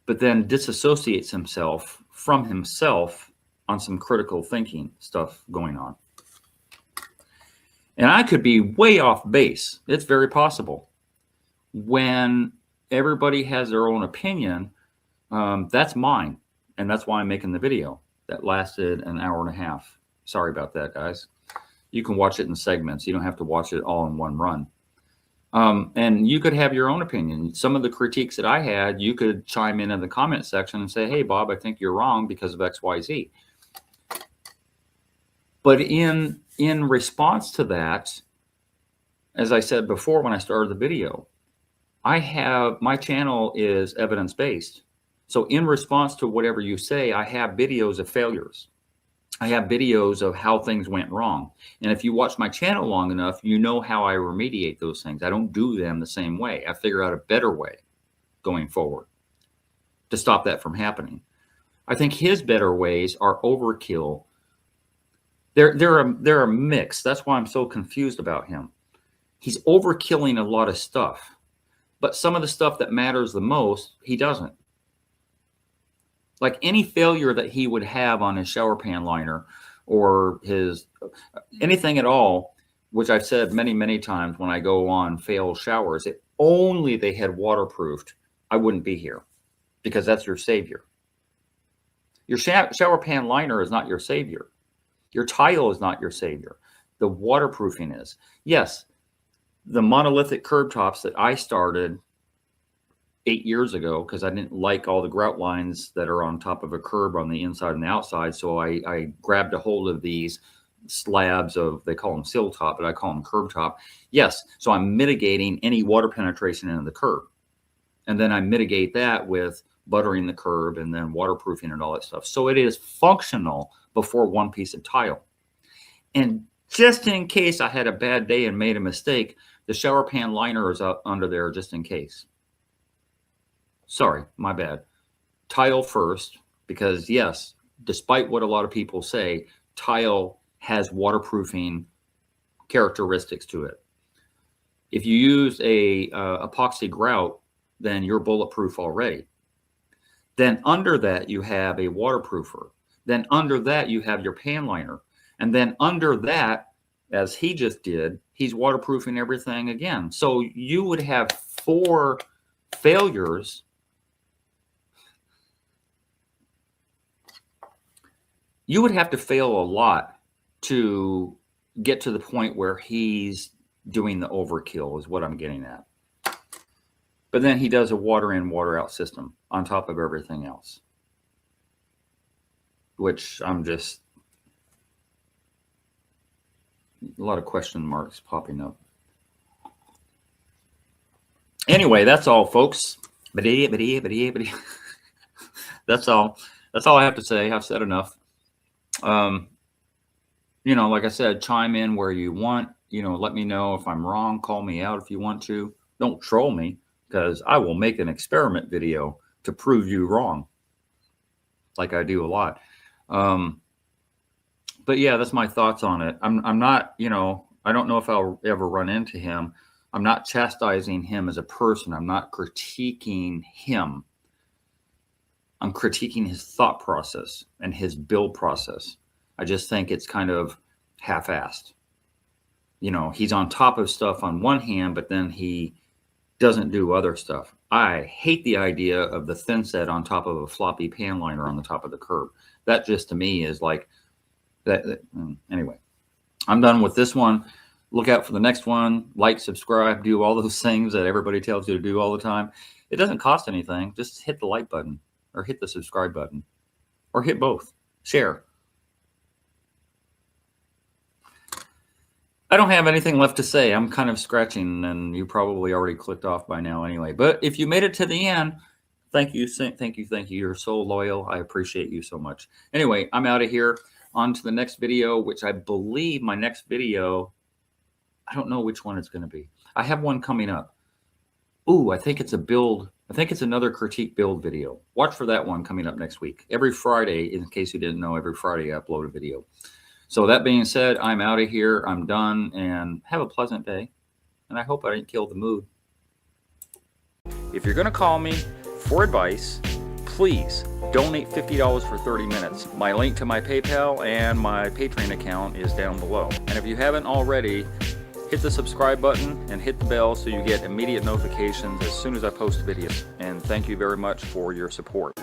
but then disassociates himself from himself on some critical thinking stuff going on. And I could be way off base. It's very possible. When everybody has their own opinion, that's mine. And that's why I'm making the video. That lasted an hour and a half. Sorry about that, guys. You can watch it in segments. You don't have to watch it all in one run. And you could have your own opinion. Some of the critiques that I had, you could chime in the comment section and say, hey, Bob, I think you're wrong because of X, Y, Z. But in response to that, as I said before when I started the video, my channel is evidence-based. So in response to whatever you say, I have videos of failures. I have videos of how things went wrong. And if you watch my channel long enough, you know how I remediate those things. I don't do them the same way. I figure out a better way going forward to stop that from happening. I think his better ways are overkill. They're a mix. That's why I'm so confused about him. He's overkilling a lot of stuff, but some of the stuff that matters the most, he doesn't. Like any failure that he would have on his shower pan liner or his anything at all, which I've said many, many times when I go on fail showers, if only they had waterproofed, I wouldn't be here because that's your savior. Your shower pan liner is not your savior. Your tile is not your savior. The waterproofing is. Yes, the monolithic curb tops that I started 8 years ago because I didn't like all the grout lines that are on top of a curb on the inside and the outside. So I grabbed a hold of these slabs of, they call them sill top, but I call them curb top. Yes, so I'm mitigating any water penetration into the curb. And then I mitigate that with buttering the curb and then waterproofing and all that stuff. So it is functional before one piece of tile. And just in case I had a bad day and made a mistake, the shower pan liner is up under there just in case. Sorry, my bad. Tile first, because yes, despite what a lot of people say, tile has waterproofing characteristics to it. If you use a epoxy grout, then you're bulletproof already. Then under that, you have a waterproofer. Then under that, you have your pan liner. And then under that, as he just did, he's waterproofing everything again. So you would have 4 failures. You would have to fail a lot to get to the point where he's doing the overkill is what I'm getting at. But then he does a water in, water out system on top of everything else, which I'm just, a lot of question marks popping up. Anyway, that's all, folks. That's all. That's all I have to say. I've said enough. You know, like I said, chime in where you want. You know, let me know if I'm wrong. Call me out if you want to. Don't troll me, because I will make an experiment video to prove you wrong, like I do a lot. But yeah, that's my thoughts on it. I'm not, you know, I don't know if I'll ever run into him. I'm not chastising him as a person. I'm not critiquing him. I'm critiquing his thought process and his build process. I just think it's kind of half-assed. You know, he's on top of stuff on one hand, but then he doesn't do other stuff. I hate the idea of the thin set on top of a floppy pan liner on the top of the curb. That just to me is like that. Anyway, I'm done with this one. Look out for the next one. Like, subscribe, do all those things that everybody tells you to do all the time. It doesn't cost anything. Just hit the like button or hit the subscribe button or hit both. Share. I don't have anything left to say. I'm kind of scratching, and you probably already clicked off by now anyway. But if you made it to the end, thank you, thank you, thank you. You're so loyal. I appreciate you so much. Anyway, I'm out of here. On to the next video, which I believe my next video, I don't know which one it's going to be. I have one coming up. Ooh, I think it's a build. I think it's another critique build video. Watch for that one coming up next week. Every Friday, in case you didn't know, every Friday I upload a video. So that being said, I'm out of here. I'm done, and have a pleasant day. And I hope I didn't kill the mood. If you're going to call me for advice, please donate $50 for 30 minutes. My link to my PayPal and my Patreon account is down below. And if you haven't already, hit the subscribe button and hit the bell so you get immediate notifications as soon as I post videos. And thank you very much for your support.